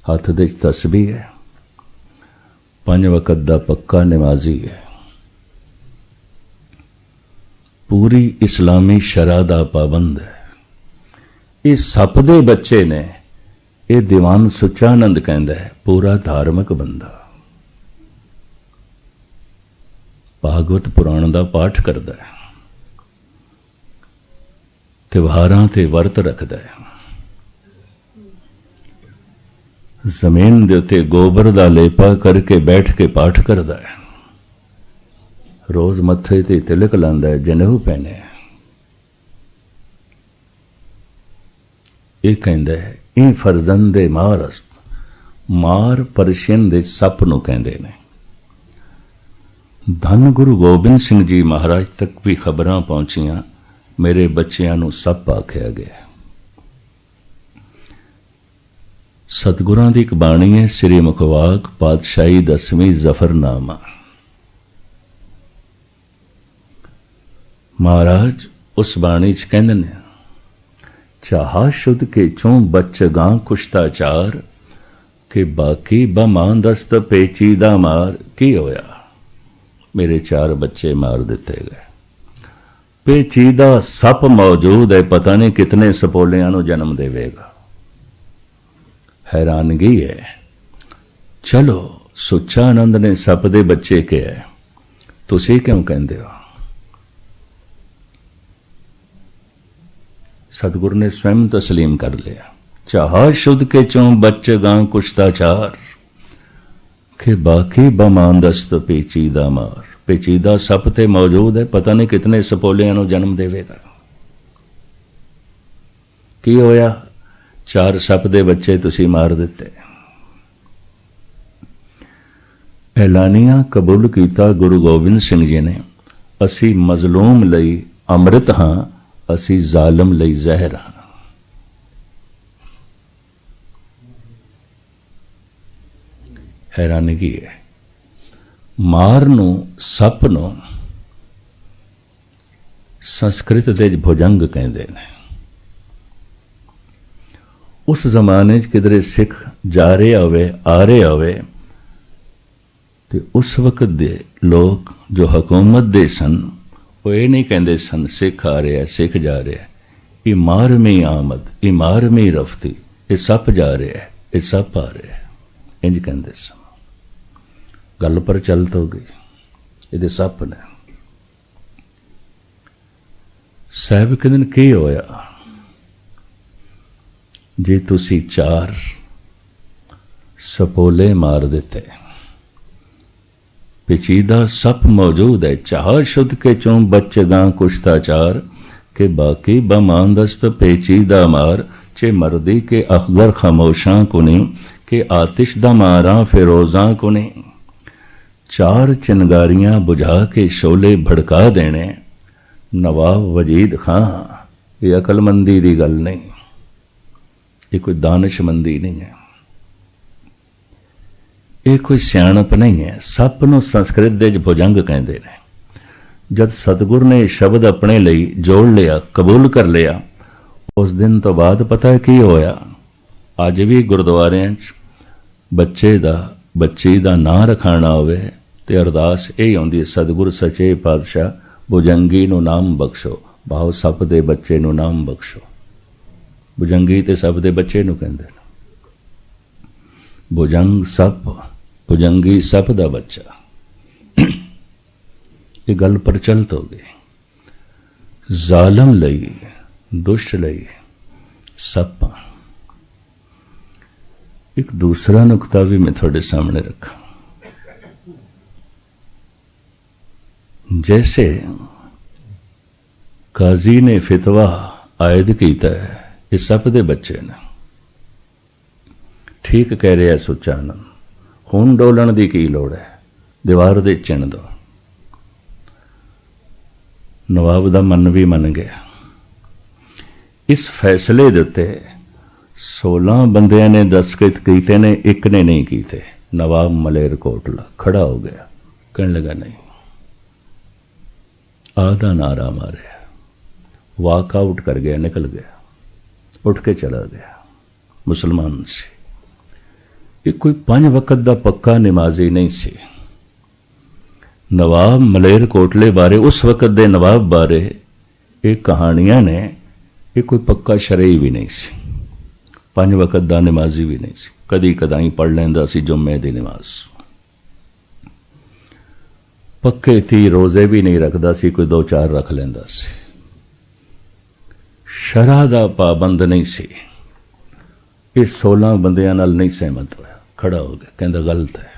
S1: हथ दे तस्बीह है, 5 वक़्त दा पक्का नमाजी है, पूरी इस्लामी शरा दा पाबंद है। इस सप दे बच्चे ने यह दीवान सुचानंद कहंदा है पूरा धार्मिक बंदा, भागवत पुराण दा पाठ करदा है, त्योहारां ते वर्त रखदा है, जमीन दे उत्ते गोबर दा लेपा करके बैठ के पाठ करदा है, रोज मत्थे ते तिलक लांदा है, जनेऊ पहने। ये कहंदा है ई फरजंदे मारस्त, मार परशियन दे सप नूं कहंदे ने। धन गुरु गोबिंद सिंह जी महाराज तक भी खबरां पहुंचियां, मेरे बच्चियां नूं सप आखिया गया। सतगुरां दी एक बाणी है श्री मुखवाक पातशाही 10वीं जफरनामा। महाराज उस बाणी च कहंदे ने चाहा शुद्ध के चों बच गां कुश्ताचार के बाकी बमां दस्त पेचीदा मार। की होया, मेरे 4 बच्चे मार दिते गए, पेचीदा सप मौजूद है, पता नहीं कितने सपोलियां नूं जन्म देवेगा। हैरानगी है। चलो सुचानंद ने सप दे बच्चे कहे, तुसीं क्यों कहंदे हो? सतगुरु ने स्वयं तस्लीम कर लिया। चाहा शुद्ध के चों बच गां कुश्ताचार के बाकी बमांदस्त पेचीदा मार। पेचीदा सप ते मौजूद है, पता नहीं कितने सपोलियां नूं जन्म देवेगा। की होया, 4 सप दे बच्चे तुसीं मार दिते। ऐलानिया कबूल कीता गुरु गोबिंद सिंह जी ने, असी मजलूम लई अमृत हां, असी जालम लई जहर हां। हैरानगी है। मार नूं सप नूं संस्कृत दे भुजंग कहंदे ने। उस जमाने च किधरे सिख जा रहे होवे, आ रहे होवे, ते उस वक्त दे लोग जो हुकूमत दे सन, वो ये नहीं कहते सन सिख आ रहा है, सिख जा रहा है, ये मारमी आमद, ये मारमी रफ्ती, ये सप जा रहा है, ये सप आ रहा है, इंज कहते सन। गल पर चल तो गई, ये सप ने। साहब कहते की होया जे तुसी 4 सपोले मार दिते। पेचीदा सप मौजूद है, चाह शुद्ध के चों बच गां कुश्ताचार के बाकी बमांदस्त पेचीदा मार। चे मर्दी के अखगर खामोशां कुनी के आतिश दा मारा फिरोजां कुनी। 4 चिनगारियां बुझा के शोले भड़का देने। नवाब वजीद खां, ये अकलमंदी दी गल नहीं, ये कोई दानिशमंदी नहीं है, ये कोई सियाणप नहीं है। सप नूं संस्कृत दे भुजंग कहंदे ने। जद सतगुर ने शब्द अपने लिए जोड़ लिया, कबूल कर लिया, उस दिन तो बाद पता है की होया। अज भी गुरुद्वारियां च बच्चे दा ਬੱਚੀ ਦਾ ਨਾਂ ਰਖਾਣਾ ਹੋਵੇ ਤੇ ਅਰਦਾਸ ਇਹ ਆਉਂਦੀ ਹੈ, ਸਤਿਗੁਰ ਸੱਚੇ ਪਾਤਸ਼ਾਹ ਭੁਜੰਗੀ ਨੂੰ ਨਾਮ ਬਖਸ਼ੋ, ਭਾਵ ਸੱਪ ਦੇ ਬੱਚੇ ਨੂੰ ਨਾਮ ਬਖਸ਼ੋ। ਭੁਜੰਗੀ ਤੇ ਸੱਪ ਦੇ ਬੱਚੇ ਨੂੰ ਕਹਿੰਦੇ ਨੇ। ਭੁਜੰਗ ਸੱਪ, ਭੁਜੰਗੀ ਸੱਪ ਦਾ ਬੱਚਾ। ਇਹ ਗੱਲ ਪ੍ਰਚਲਿਤ ਹੋ ਗਈ। ਜ਼ਾਲਮ ਲਈ, ਦੁਸ਼ਟ ਲਈ ਸੱਪ। एक दूसरा नुकता भी मैं थोड़े सामने रखा। जैसे काजी ने फितवा आयद किया है, इस सप दे बच्चे ने ठीक कह रहा सुचानंद, खून डोलन की की लोड़ है, दीवार दे चिण दो। नवाब दा मन भी मन गया। इस फैसले दे उत्ते 16 बंदियां ने दस्तखत कीते ने, एक ने नहीं कीते। नवाब मलेरकोटला खड़ा हो गया, कहने लगा नहीं, आधा नारा मारे, वॉकआउट कर गया, निकल गया, उठ के चला गया। मुसलमान सी, ये कोई 5 वक्त दा पक्का नमाजी नहीं सी। नवाब मलेरकोटले बारे, उस वक्त दे नवाब बारे ये कहानियां ने, ये कोई पक्का शरई भी नहीं सी। 5 वक्त दा नमाजी भी नहीं सी, कदी कदाई पढ़ लैंदा सी जुम्मे दी नमाज। पक्के थी रोजे भी नहीं रखदा सी, कोई 2-4 रख लैंदा सी। शरह दा पाबंद नहीं सी। ये 16 बंदियां नाल नहीं सहमत होया, खड़ा हो गया, कहंदा गलत है,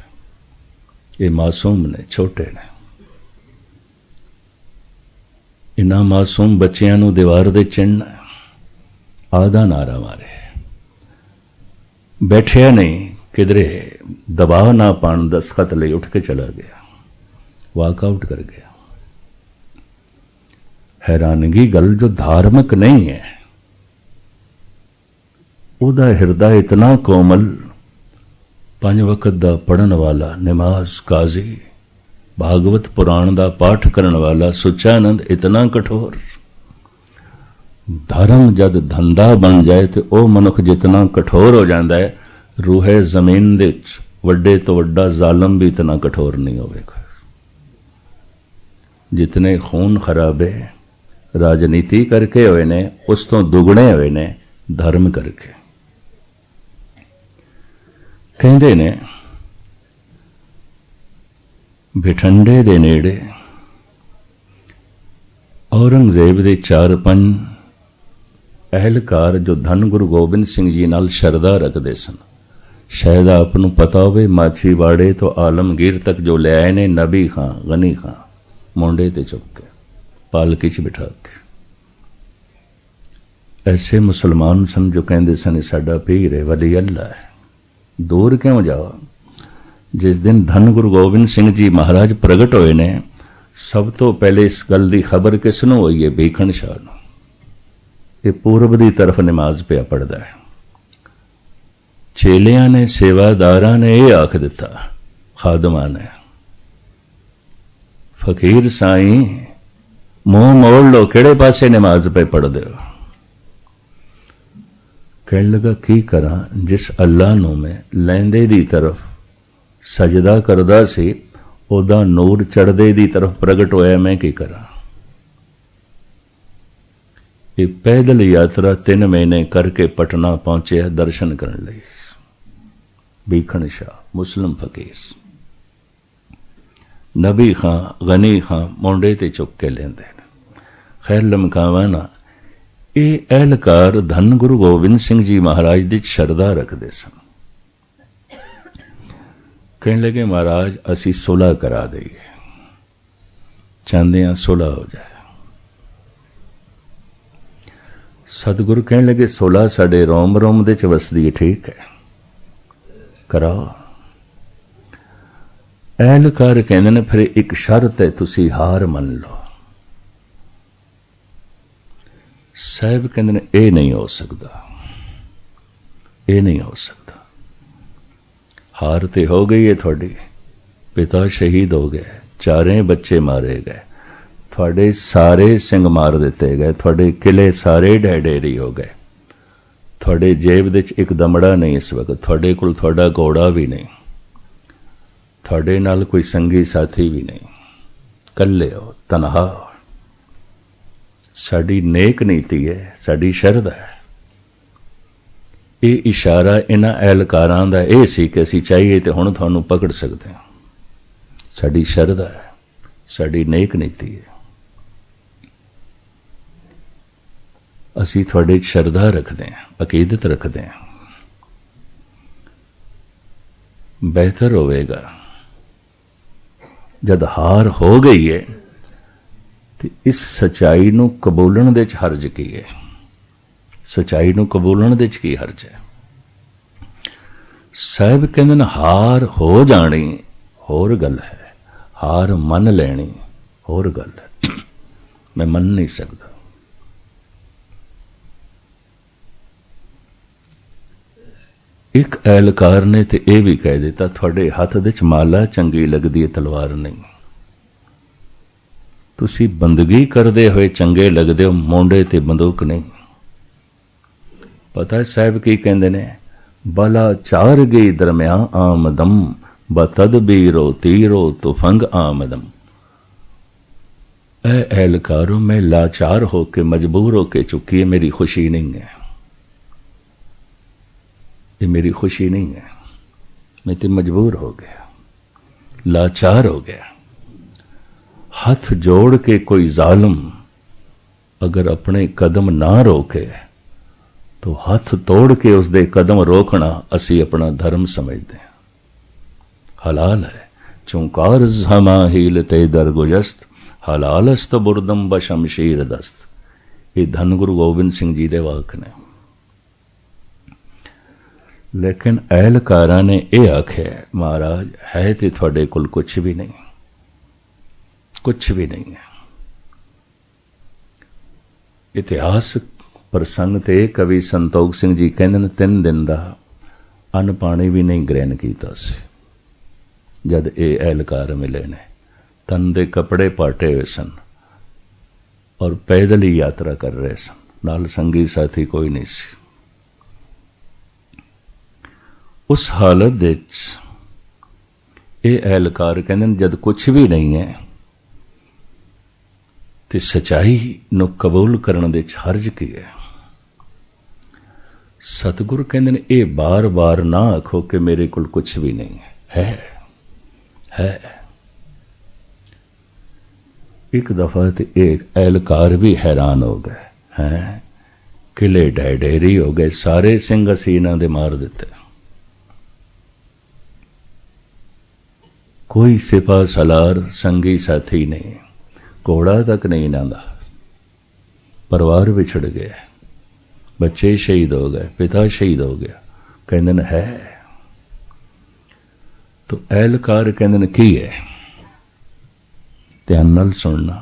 S1: ये मासूम ने, छोटे ने। इन्हां मासूम बच्चियां नूं दीवार दे चिन्ह आधा नारा मारे। बैठिया नहीं, किधरे दबाव ना पान, दस्तखत ले उठ के चला गया, वॉकआउट कर गया। हैरानगी गल, जो धार्मिक नहीं है उदा हिरदा इतना कोमल, 5 वक्त दा पढ़न वाला, नमाज, काजी, भागवत पुराण दा पाठ करन वाला सुचानंद इतना कठोर। धर्म जद धंधा बन जाए तो वह मनुख जितना कठोर हो जाता है, रूहे जमीन दे वड्डे तो वड्डा जालम भी इतना कठोर नहीं होगा। जितने खून खराबे राजनीति करके हुए ने, उस तो दुगने हुए ने धर्म करके। कहते ने बिठंडे दे नेड़े औरंगजेब दे 4-5 अहलकार जो धन गुरु गोबिंद सिंह जी नाल शरदा रखते सन। शायद आपनू पता होवे, माछीवाड़े तो आलमगीर तक जो ले आए ने, नबी खां, गनी खां, मोंडे ते चुक के पालकी च बिठा के। ऐसे मुसलमान सन जो कहते सन साडा पीर है, वली अल्लाह है। दूर क्यों जाओ? जिस दिन धन गुरु गोबिंद सिंह जी महाराज प्रगट होए ने, सब तो पहले इस गल की खबर किसनों हुई है? भीखण शाह नूं। ये पूरब की तरफ नमाज पिया पढ़ता है। चेलियां ने, सेवादारां ने यह आख दिता, खादमां ने, फकीर साईं मुंह मोड़ लो, किहड़े पासे नमाज पे पढ़ दे हो? कहने लगा की करा, जिस अल्लाह नूं मैं लैंदे दी तरफ सजदा करदा सी, ओदा नूर चढ़दे दी तरफ प्रगट होया, मैं की करा? ये पैदल यात्रा 3 महीने करके पटना पहुंचे दर्शन करने लई। भीखण शाह मुस्लिम फकीर, नबी खां, गनी खां मोंडे ते चुक के लेंदे। खैर लमकावा ना, ये अहलकार धन गुरु गोबिंद सिंह जी महाराज दी शरदा रखते सन। कहने लगे महाराज असी सुलह करा देंगे, चाहते हैं सुलह हो जाए। सतगुरु कहने लगे सुलह साडे रोम रोम दे च वसदी है, ठीक है कराओ। अहलकार कहते ने फिर एक शर्त है, तुसी हार मन लो। साहब कहते ने यह नहीं हो सकता, यह नहीं हो सकता। हार तो हो गई है थोड़ी, पिता शहीद हो गए, 4 बच्चे मारे गए, थोड़े सारे सिंह मार दिते गए, थोड़े किले सारे ढेढेरी हो गए, थोड़े जेब दे एक दमड़ा नहीं इस वक्त, थोड़े कोल थोड़ा घोड़ा भी नहीं, ਤੁਹਾਡੇ ਨਾਲ ਕੋਈ ਸੰਗੀ ਸਾਥੀ ਵੀ ਨਹੀਂ, ਇਕੱਲੇ ਹੋ, ਤਨਹਾ। ਸਾਡੀ ਨੇਕ ਨੀਤੀ ਹੈ, ਸਾਡੀ ਸ਼ਰਧਾ ਹੈ। ਇਹ ਇਸ਼ਾਰਾ ਇਹਨਾਂ ਐਲਕਾਰਾਂ ਦਾ ਇਹ ਸੀ ਕਿ ਅਸੀਂ ਚਾਹੀਏ ਤੇ ਹੁਣ ਤੁਹਾਨੂੰ ਪਕੜ ਸਕਦੇ ਹਾਂ। ਸਾਡੀ ਸ਼ਰਧਾ ਹੈ, ਸਾਡੀ ਨੇਕ ਨੀਤੀ ਹੈ। ਅਸੀਂ ਤੁਹਾਡੇ 'ਚ ਸ਼ਰਧਾ ਰੱਖਦੇ ਹਾਂ, ਅਕੀਦਤ ਰੱਖਦੇ ਹਾਂ। ਬਿਹਤਰ ਹੋਵੇਗਾ ਜਦ ਹਾਰ ਹੋ ਗਈ ਹੈ ਤੇ ਇਸ ਸਚਾਈ ਨੂੰ ਕਬੂਲਣ ਦੇ 'ਚ ਹਰਜ ਕੀ ਹੈ? ਸਚਾਈ ਨੂੰ ਕਬੂਲਣ ਦੇ 'ਚ ਕੀ ਹਰਜ ਹੈ? ਸਾਹਿਬ ਕਹਿੰਦੇ ਨੇ ਹਾਰ ਹੋ ਜਾਣੀ ਹੋਰ ਗੱਲ ਹੈ, ਹਾਰ ਮੰਨ ਲੈਣੀ ਹੋਰ ਗੱਲ ਹੈ। ਮੈਂ ਮੰਨ ਨਹੀਂ ਸਕਦਾ। ਇੱਕ ਐਲਕਾਰ ਨੇ ਤੇ ਇਹ ਵੀ ਕਹਿ ਦਿੱਤਾ, ਤੁਹਾਡੇ ਹੱਥ ਦੇ 'ਚ ਮਾਲਾ ਚੰਗੀ ਲੱਗਦੀ ਹੈ, ਤਲਵਾਰ ਨਹੀਂ। ਤੁਸੀਂ ਬੰਦਗੀ ਕਰਦੇ ਹੋਏ ਚੰਗੇ ਲੱਗਦੇ ਹੋ, ਮੋਢੇ ਤੇ ਬੰਦੂਕ ਨਹੀਂ। ਪਤਾ ਸਾਹਿਬ ਕੀ ਕਹਿੰਦੇ ਨੇ? ਬਲਾ ਚਾਰ ਗਈ ਦਰਮਿਆ ਆਮਦਮ, ਬਤਦਬੀਰੋ ਤੀਰੋ ਤੁਫੰਗ ਆਮਦਮ। ਐ ਐਲਕਾਰੋ, ਮੈਂ ਲਾਚਾਰ ਹੋ ਕੇ ਮਜਬੂਰ ਹੋ ਕੇ ਚੁੱਕੀ ਹੈ, ਮੇਰੀ खुशी नहीं है, ये मेरी खुशी नहीं है। मैं तो मजबूर हो गया, लाचार हो गया। हाथ जोड़ के कोई जालिम अगर अपने कदम ना रोके तो हाथ तोड़ के उसके कदम रोकना असी अपना धर्म समझते हैं। हलाल है चुंकार जमा हीलते दरगुजस्त, हलालस्त बुरदम बशमशीर दस्त। ये धन गुरु गोबिंद सिंह जी दे वाक ने। लेकिन ऐलकारा ने यह आख्या, महाराज है तो थोड़े कोल कुछ भी नहीं, कुछ भी नहीं है। इतिहास प्रसंग ते कवि संतोख सिंह जी कहते हैं 3 दिन का अन्न पानी भी नहीं ग्रहण किया जद ये ऐलकार मिले ने। तन दे कपड़े पाटे हुए सन और पैदल ही यात्रा कर रहे सन, नाल संगी साथी कोई नहीं सी। उस हालत दे ये ऐलकार कहते जद कुछ भी नहीं है तो सच्चाई नूं कबूल करने दे हर्ज की है। सतगुरु कहते हैं ये बार बार ना आखो कि मेरे कोल कुछ भी नहीं है, है। एक दफा तो एक ऐलकार भी हैरान हो गए हैं, किले ढेरी हो गए, सारे सिंह असी इन्हां दे मार दिते। कोई सिपा सलार संगी साथी नहीं, घोड़ा तक नहीं इन्हां दा। परिवार विछड़ गया, बच्चे शहीद हो गए, पिता शहीद हो गया। कहते है तो ऐलकार कहते की है? ध्यान नाल सुनना।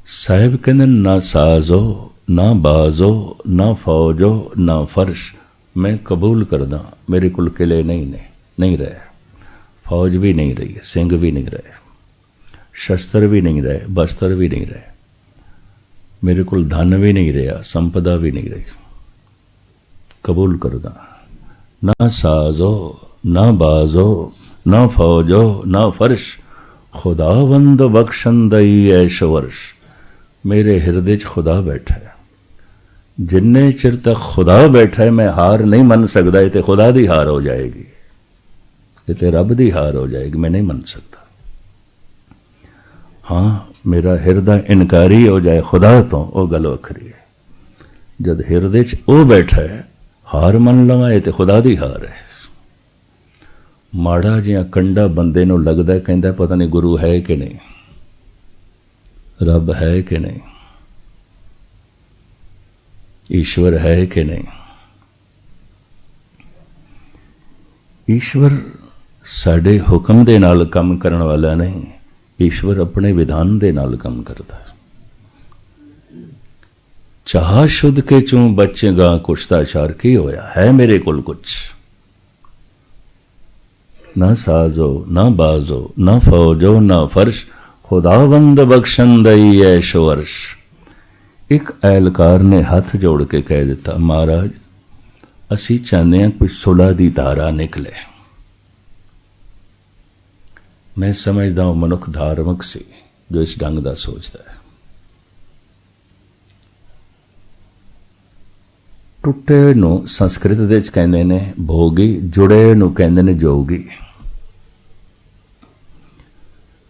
S1: साहिब कहते ना साजो ना बाजो ना फौजो ना फर्श, मैं कबूल करदा मेरे कुल किले नहीं रहे, फौज भी नहीं रही, सिंह भी नहीं रहे, शस्त्र भी नहीं रहे, बस्त्र भी नहीं रहे, मेरे कुल धन भी नहीं रहा, संपदा भी नहीं रही। कबूल करदा। ना साजो ना बाजो ना फौजो ना फर्श, खुदावंद बख्शंदई ऐश वर्ष। मेरे हृदय च खुदा बैठा है, जिन्ने चिर तक खुदा बैठा है मैं हार नहीं मन सकता। ये खुदा दी हार हो जाएगी, ये रब दी हार हो जाएगी, मैं नहीं मन सकता। हाँ मेरा हृदय इनकारी हो जाए खुदा तो वह गल वखरी है। जब हृदय च वो बैठा है हार मन लवा, ये तो खुदा दी हार है। माड़ा जिहा कंडा बंदे नूं लगदा है, कहंदा पता नहीं गुरु है कि नहीं, रब है कि नहीं, ईश्वर है कि नहीं। ईश्वर साडे हुक्म दे नाल काम करन वाला नहीं, ईश्वर अपने विधान दे नाल काम करता है। चाह शुद्ध के चूं बचेगा कुश्ताचार की होया है मेरे कोल कुछ। ना साजो ना बाजो ना फौजो ना फर्श, खुदावंद बख्शंदई ऐश वर्ष। एक ऐलकार ने हाथ जोड़ के कह दिता, महाराज असी चाहते हैं कोई सुलह दी धारा निकले। मैं समझदा हूं मनुख धार्मिक सी जो इस ढंग का सोचता है। टुटे नूं संस्कृत दे कहंदे ने भोगी, जुड़े नूं कहंदे ने जोगी।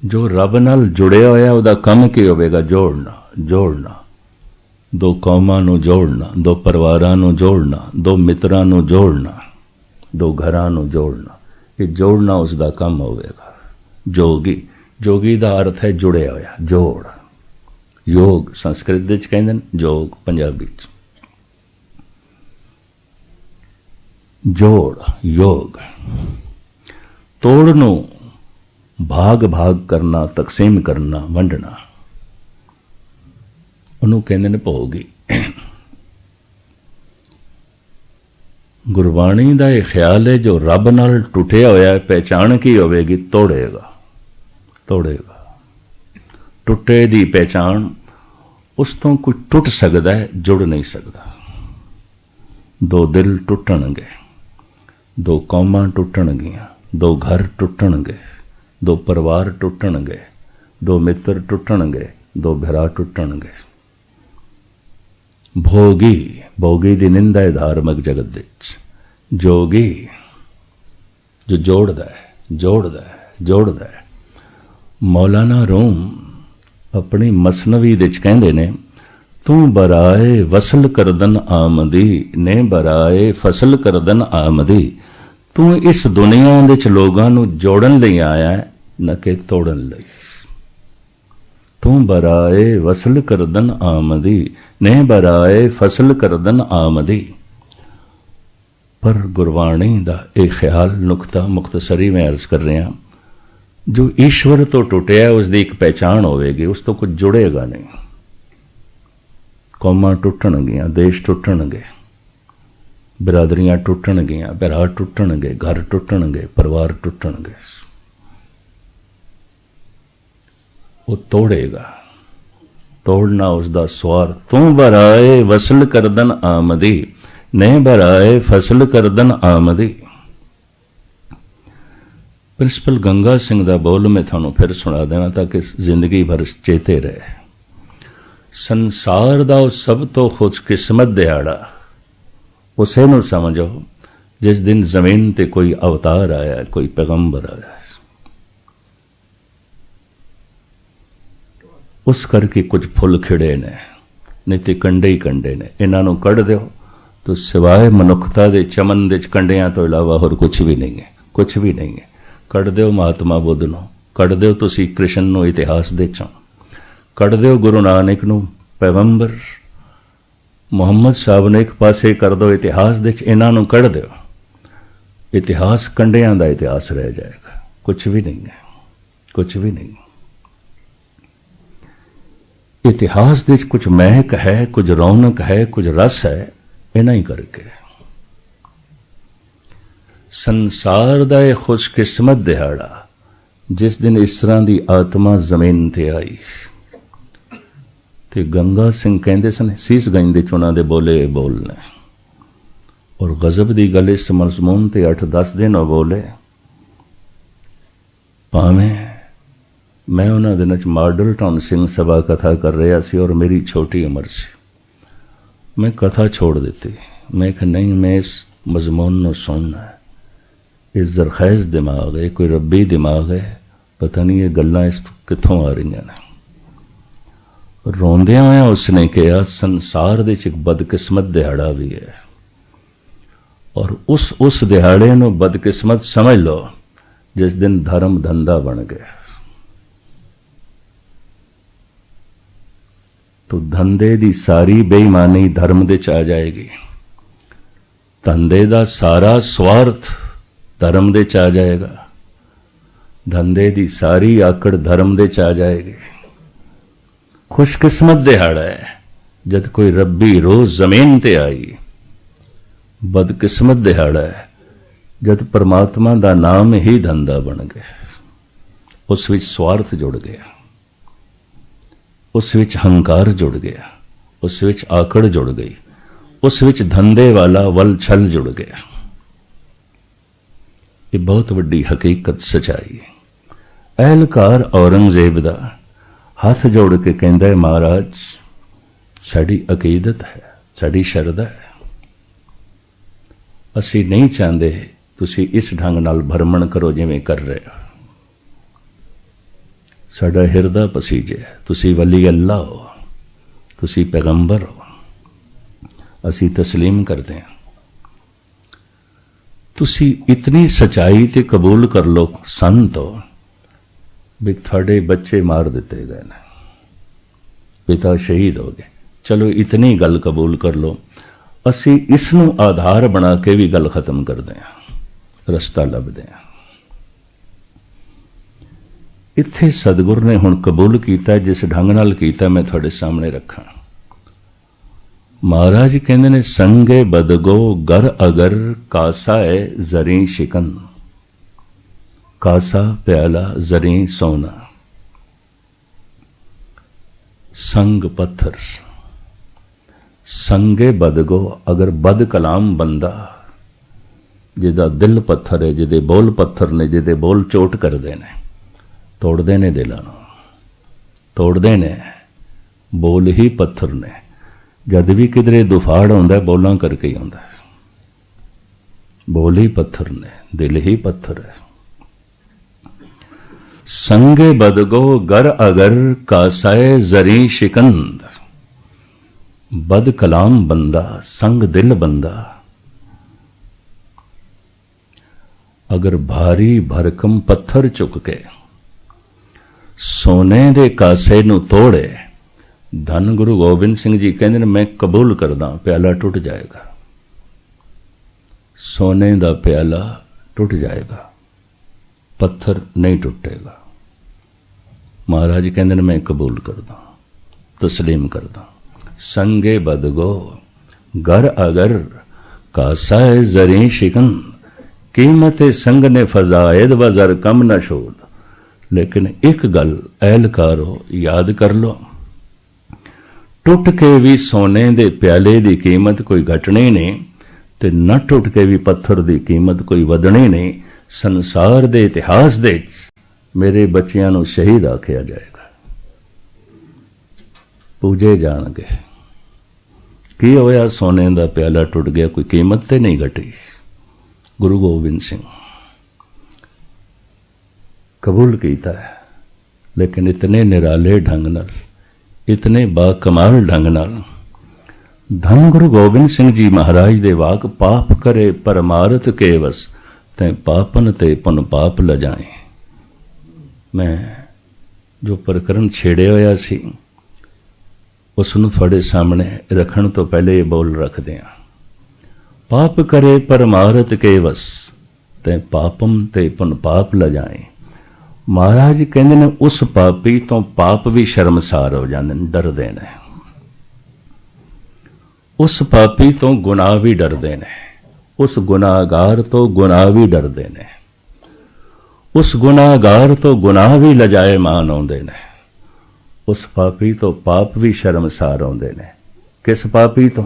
S1: जो रब नाल जुड़िया होया उहदा काम की होवेगा? जोड़ना, जोड़ना, दो कौमां नूं जोड़ना, दो परिवारां नूं जोड़ना, दो मित्रां नूं जोड़ना, दो घरां नूं जोड़ना। ये जोड़ना उसका काम होवेगा। जोगी, जोगी का अर्थ है जुड़िया होया, जोड़। योग संस्कृत विच कहंदे ने, जोग पंजाबी च जोड़, योग। तोड़ नूं भाग भाग करना, तकसीम करना, वंडना, उन्होंने कहते हैं भोगी। गुरबाणी का यह ख्याल है जो रब नाल टुटिया होया पहचान की होवेगी? तोड़ेगा, तोड़ेगा। टुटे दी पहचान, उस तो कोई टुट सकता है, जुड़ नहीं सकता। दो दिल टुटणगे, दो कौमां टुटणगियां, दो घर टुटणगे, दो परिवार टुटणगे, दो मित्र टुटणगे, दो भरा टुटणगे। भोगी, भोगी दी निंदा है धार्मिक जगत विच। जोगी जो जोड़दा है, जोड़दा है, जोड़दा है। मौलाना रूम अपनी मसनवी विच कहंदे ने, तू बराए वसल करदन आमदी ने बराए फसल करदन आमदी। तू इस दुनिया विच लोगां नूं जोड़न लई आया है, न कि तोड़न लई। तू बराए वसल करदन आमदी ने बराए फसल करदन आमदी। पर गुरबाणी दा एक ख्याल नुकता मुख्तसरी में अर्ज कर रहा, जो ईश्वर तो टुटिया उसकी एक पहचान होगी, उस तो कुछ जुड़ेगा नहीं। कौमां टुटणगियां, देश टुटणगे, बिरादरियां टुटणगियां, भरा टुटणगे, घर टुटणगे, परिवार टुटणगे। वो तोड़ेगा, तोड़ना उसका स्वार्थ। तू बराए वसल करदन आमदी ने बराए फसल करदन आमदी। प्रिंसिपल गंगा सिंह का बोल मैं थानू फिर सुना देना ताकि जिंदगी भर चेते रहे। संसार का सब तो खुशकिस्मत दिहाड़ा उसे नू समझो जिस दिन जमीन ते कोई अवतार आया, कोई पैगंबर आया। उस करके कुछ फुल खिड़े ने, नहीं तो कंडे ही कंडे ने। इन्हों कढ़ दो तो सिवाय मनुखता के चमन के कंडियां तो इलावा होर कुछ भी नहीं है, कुछ भी नहीं है। कढ़ दो महात्मा बुद्ध नूं, कढ़ दो तुसी कृष्ण नूं इतिहास दे चों, कढ़ दो गुरु नानक नूं पैगंबर मुहम्मद साहब ने एक पासे कर दो इतिहास दे च, इन्हां नूं कढ़ दो, इतिहास कंडियां दा इतिहास रह जाएगा। कुछ भी नहीं है, कुछ भी नहीं। इतिहास दे कुछ महक है, कुछ रौनक है, कुछ रस है, इन्हां ही करके। संसार दा यह खुशकिस्मत दिहाड़ा जिस दिन इस तरह की आत्मा जमीन ते आई। ते गंगा सिंह कहते सन, सीसगंज दे उन्हां दे बोले बोलने, और गजब की गल इस मजमून ते 8-10 दिन बोले। भावें मैं उन्होंने दिनों मॉडल टाउन सिंह सभा कथा कर रहा सी और मेरी छोटी उम्र से मैं कथा छोड़ दी। मैं कहा नहीं, मैं इस मजमून को सुनना है। इस जरखेज दिमाग है, कोई रब्बी दिमाग है, पता नहीं ये गल्लां इस कित्थों आ रही ने। रोंदिया होया उसने कहा, संसार दे एक बदकिस्मत दिहाड़ा भी है, और उस दिहाड़े नूं बदकिस्मत समझ लो जिस दिन धर्म धंधा बन गया। तो धंधे दी सारी बेईमानी धर्म दे च आ जाएगी, धंधे दा सारा स्वार्थ धर्म दे च आ जाएगा, धंधे दी सारी आकड़ धर्म दे च आ जाएगी। खुशकिस्मत दिहाड़ा है जद कोई रब्बी रोज जमीन ते आई। बदकिस्मत दिहाड़ा है जद परमात्मा दा नाम ही धंधा बन गया। उस विच स्वार्थ जुड़ गया, उस विच हंकार जुड़ गया, उस विच आकड़ जुड़ गई, उस विच धंधे वाला वल छल जुड़ गया। ये बहुत वड्डी हकीकत सच्चाई है। ਅਹਿਲਕਾਰ औरंगजेब ਦਾ हथ जोड़ के कहता है, महाराज साड़ी अकीदत है, साड़ी शरदा है, असी नहीं चाहते तुसी इस ढंग नाल भरमण करो जिवें कर रहे हो। साडा हिरदा पसीजे, तुसी वली अल्लाह हो, तुसी पैगंबर हो, असी तस्लीम करते हैं। तुसी इतनी सच्चाई ते कबूल कर लो संत हो भी थोड़े बच्चे मार दिते गए ने, पिता शहीद हो गए, चलो इतनी गल कबूल कर लो, असी इसनू आधार बना के भी गल खत्म कर दें, रस्ता लभदे हैं। इत्थे सतगुर ने हुण कबूल किया, जिस ढंग नाल कीता मैं थोड़े सामने रखा। महाराज कहंदे ने, संगे बदगो गर अगर कासा है जरी शिकन, कासा प्याला जरी सोना, संग पत्थर, संगे बदगो अगर बद कलाम बंदा, जिदा दिल पत्थर है, जिदे बोल पत्थर ने, जिदे बोल चोट करते ने, तोड़ते ने दिलों, तोड़ते ने, बोल ही पत्थर ने। जद भी किधरे दुफाड़ आउंदा बोलां करके ही आउंदा, बोल ही पत्थर ने, दिल ही पत्थर है। संगे बदगो गर अगर कासाए जरी शिकंद, बद कलाम बंदा, संग दिल बंदा, अगर भारी भरकम पत्थर चुक के सोने दे कासे नू तोड़े, धन गुरु गोबिंद सिंह जी कहते हैं, मैं कबूल करदा प्याला टूट जाएगा, सोने दा प्याला टूट जाएगा, पत्थर नहीं टूटेगा। महाराज कहते हैं, मैं कबूल करदा, तस्लीम करदा। संगे बदगो गर अगर कासा जरी शिकन, कीमत संग ने फजायद व जर कम न शोध। लेकिन एक गल एहलकारो याद कर लो, टुट के भी सोने दे प्याले दी कीमत कोई घटनी नहीं, ते न टुट के भी पत्थर दी कीमत कोई वधनी नहीं। संसार दे इतिहास दे मेरे बच्चियां नूं शहीद आखिया जाएगा, पूजे जाणगे। की होया, सोने दा प्याला टुट गया, कोई कीमत ते नहीं घटी। गुरु गोबिंद सिंह कबूल कीता है, लेकिन इतने निराले ढंग नाल, इतने बाकमाल ढंग नाल। धन गुरु गोबिंद सिंह जी महाराज दे वाक, पाप करे परमारथ के वस, तैं पापन ते पुन पाप लजाए। मैं जो प्रकरण छेड़े होया सी उसनूं थोड़े सामने रखण तो पहले ये बोल रख दियां। पाप करे परमारथ के वस, तैं पापम ते पुन पाप लजाए। महाराज कहते ने, उस पापी तो पाप भी शर्मसार हो जाते हैं, डरते हैं। उस पापी तो गुनाह भी डरते हैं, उस गुनाहगार तो गुनाह भी डरते हैं, उस गुनाहगार तो गुनाह भी लजाएमान आउंदे ने, उस पापी तो पाप भी शर्मसार आउंदे ने। किस पापी तो?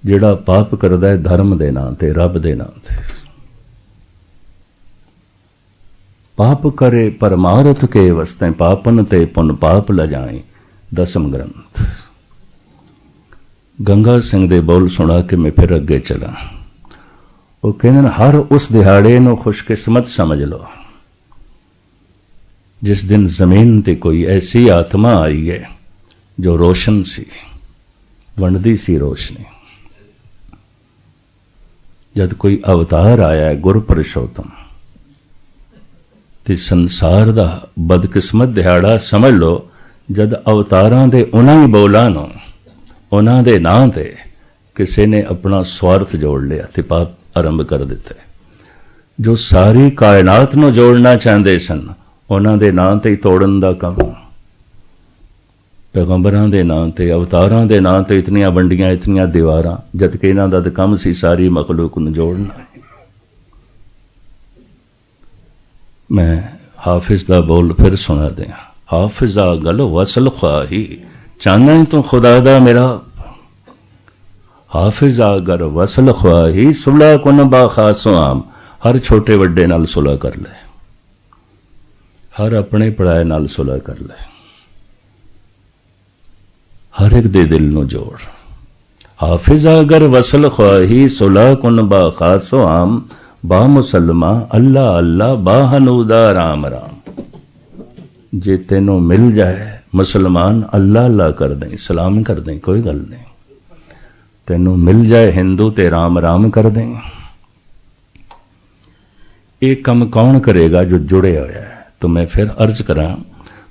S1: जिहड़ा पाप करदा है धर्म दे नाम ते, रब दे नाम ते। पाप करे परमारथ के वस्ते, पापन ते पुन पाप लजाए। दसम ग्रंथ। गंगा सिंह दे बोल सुना के मैं फिर अगे चला। वो कहते हर उस दिहाड़े नूं खुशकिस्मत समझ लो जिस दिन जमीन ते कोई ऐसी आत्मा आई है जो रोशन सी, वंडदी सी रोशनी। जद कोई अवतार आया है गुरपुरुषोत्तम, ते संसार दा बदकिस्मत दिहाड़ा समझ लो जद अवतारां दे उन्हां ही बोलां नूं, उन्हां दे नां ते किसी ने अपना स्वार्थ जोड़ लिया ते पाप आरंभ कर दिते। जो सारी कायनात नूं जोड़ना चाहते सन, उन्हां दे नां ते ही तोड़न दा काम। पैगंबरां दे नां ते, अवतारां दे नां ते इतनियां वंडियां, इतनियां दीवारां, जबकि इन्हां दा ते काम सी सारी मखलूक नूं जोड़ना। मैं हाफिज दा बोल फिर सुना दिया। हाफिजा गल वसल ख्वाही, चाहना ही तो खुदा दा मेरा। हाफिजा गर वसल ख्वाही, सुलह कुन बा खासो आम। हर छोटे वड्डे नाल सुलह कर ले, हर अपने पराए नाल सुलह कर ले, हर एक दे दिल नू जोड़। हाफिज अगर वसल ख्वाही सुलह कुन बा खासो आम, बा मुसलमा अल्लाह अल्लाह बा हनूदा राम राम। जे तेनों मिल जाए मुसलमान अल्लाह अल्लाह कर दें, सलाम कर दें, कोई गल नहीं। तेनों मिल जाए हिंदू ते राम राम कर दें। ये कम कौन करेगा? जो जुड़े होया है। तो मैं फिर अर्ज करा,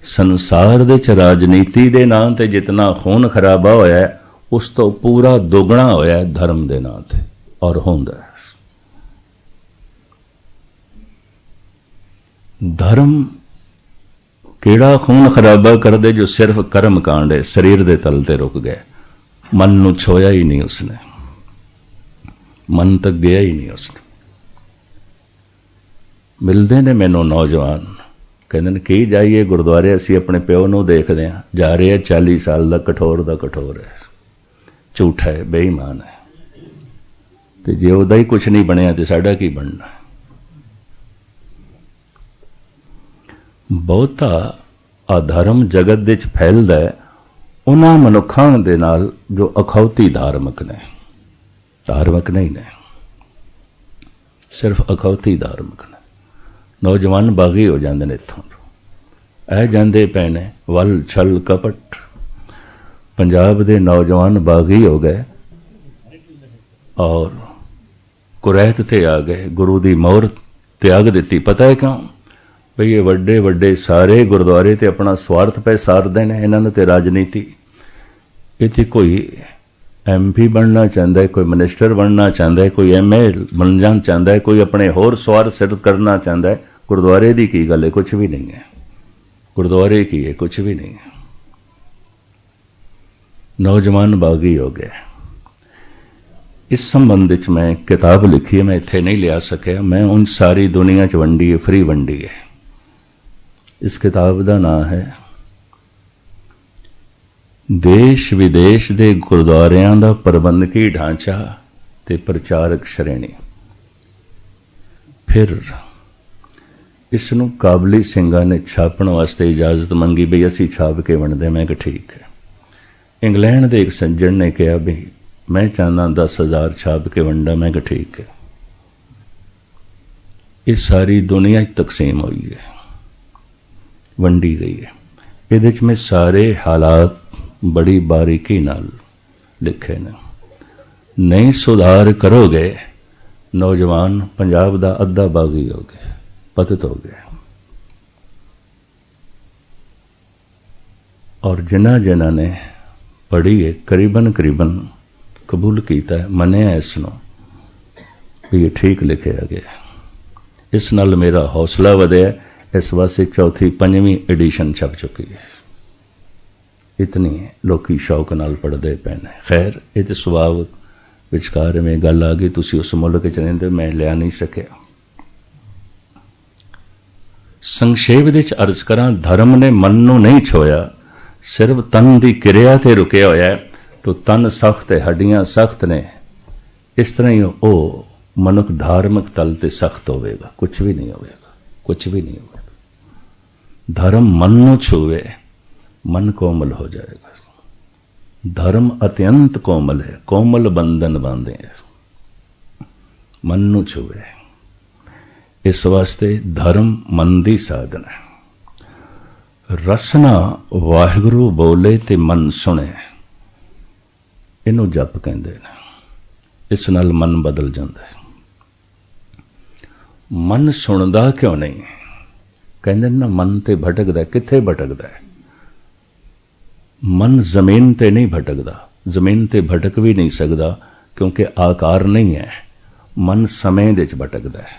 S1: संसार दे च राजनीति दे नां ते जितना खून खराबा होया है उस तो पूरा दोगुना होया है धर्म दे नां ते, और होंदा है। धर्म केड़ा खून खराबा कर दे? जो सिर्फ कर्म कांड है, शरीर दे तल ते रुक गए, मन नू छोया ही नहीं उसने, मन तक गया ही नहीं उसने। मिलते ने मैनू नौजवान, कहते हैं की जाइए गुरुद्वारे, असी अपने प्यो नू देखते हैं, जा रहे हैं 40 साल का कठोर है, झूठा है, बेईमान है। तो जे उदा ही कुछ नहीं बनया तो साडा की बनना? बहुता अधर्म जगत दे फैलदा है उन्हां मनुखां दे नाल जो अखौती धार्मिक ने, धार्मिक नहीं ने, सिर्फ अखौती धार्मिक ने। नौजवान बागी हो जाते हैं, इत्थों तो जाते पे ने वल छल कपट। पंजाब दे नौजवान बागी हो गए और कुरैत ते आ गए, गुरु दी मोहर त्याग दिती। पता है क्यों? भई ये वड्डे वड्डे सारे गुरुद्वारे ते अपना स्वार्थ पे सारदे ने, इन्हां ते राजनीति। इत्थे कोई MP बनना चाहता है, कोई मिनिस्टर बनना चाहता है, कोई MA बनना चाहता है, कोई अपने होर स्वार्थ सिद्ध करना चाहता है। गुरुद्वारे की की गल है? कुछ भी नहीं है। गुरुद्वारे की है? कुछ भी नहीं है। नौजवान बागी हो गए। इस संबंध में मैं किताब लिखी है, मैं इत्थे नहीं लिया सकिया, मैं उन सारी दुनिया च वंडी है, फ्री वंडी है। इस किताब का नाम है देश विदेश के गुरुद्वारियां दा प्रबंधकी ढांचा ते प्रचारक श्रेणी। फिर इसनू काबली सिंघा ने छापण वास्ते इजाजत मंगी, बई असी छाप के वंडदे। मैं कि ठीक है। इंग्लैंड के एक सज्जन ने कहा भी मैं चाहना 10,000 छाप के वंडा। मैं कि ठीक है। ये सारी दुनिया तकसीम हुई है, वंडी गई है। ये में सारे हालात बड़ी बारीकी नाल लिखे ने। नहीं सुधार करोगे, नौजवान पंजाब दा अद्धा बागी हो गए, पतित हो गए। और जिन्हां ने पढ़ी है करीबन कबूल किया है, मनिया इसनों भी ये ठीक लिखा गया। इस नाल मेरा हौसला वधिया। इस वास्ते चौथी 5वीं एडिशन छप चुकी है। इतनी लोकी शौक नाल पढ़ते पे ने। खैर ये तो सुभाव विचकार में गल आ गई, तुसी उस मुल्क च रहिंदे, मैं लिया नहीं सकिया। संक्षेप दे च अर्ज करा, धर्म ने मन नू नहीं छोया, सिर्फ तन की किरिया ते रुकिया होया है। तो तन सख्त है, हड्डियां सख्त ने। इस तरह ही वो मनुख धार्मिक तल ते सख्त होवेगा, कुछ भी नहीं होवेगा, कुछ भी नहीं होवेगा। धर्म मन नू छुए, मन कोमल हो जाएगा। धर्म अत्यंत कोमल है, कोमल बंधन बांधे है, मन नू छुए। इस वास्ते धर्म मन दी साधन है। रसना वाहिगुरु बोले ते मन सुने, इनू जप कहते हैं। इस नाल मन बदल जाता है। मन सुनदा क्यों नहीं? कहते ना मन ते भटकदा। किथे भटकदा है? मन जमीन ते नहीं भटकदा, जमीन ते भटक भी नहीं सकता क्योंकि आकार नहीं है। मन समय दे च भटकदा है,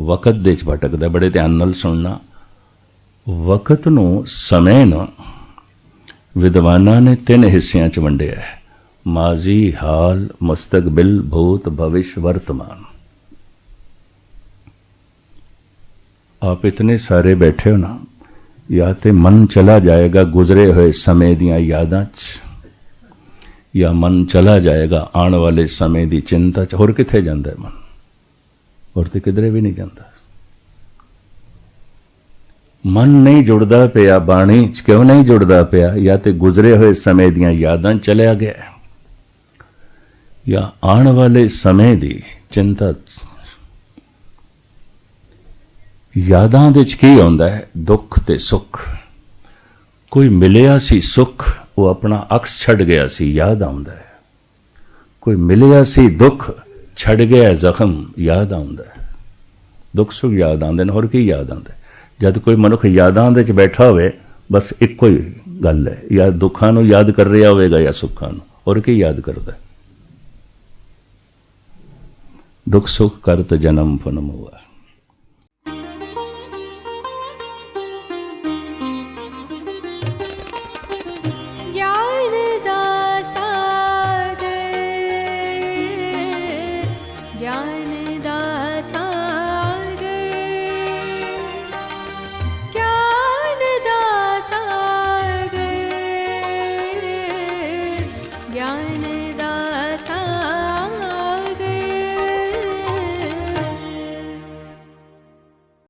S1: वकत दे च भटकदा है। बड़े ध्यान नाल सुनना। वकत नू समय नू विद्वानां ने 3 हिस्सियां च वंडिया है, माजी, हाल, मुस्तकबिल, भूत, भविष्य, वर्तमान। आप इतने सारे बैठे हो ना, या तो मन चला जाएगा गुजरे हुए समय दियां यादां च, या मन चला जाएगा आने वाले समय की चिंता च। होर किथे जांदा है मन? होर तो किधरे भी नहीं जाता। मन नहीं जुड़दा पिया बाणी च, क्यों नहीं जुड़दा पिया? या तो गुजरे हुए समय दियां यादां चलिया गया, या आने वाले समय दी चिंता। यादां दे च की हुंदा है? दुख ते सुख। कोई मिलिया सी सुख, वो अपना अक्स छड़ गया सी, याद आउंदा है। कोई मिलिया सी दुख, छड़ गया जख्म, याद आउंदा है। दुख सुख याद आउंदे ने, होर की याद आउंदा है? जद कोई मनुख यादां दे च बैठा होवे, बस इक्को ही गल है, या दुखां नूं याद कर रहा होवेगा या सुखां नूं, होर की याद करदा है? दुख सुख करत जन्म फनम हुआ।
S2: ज्ञान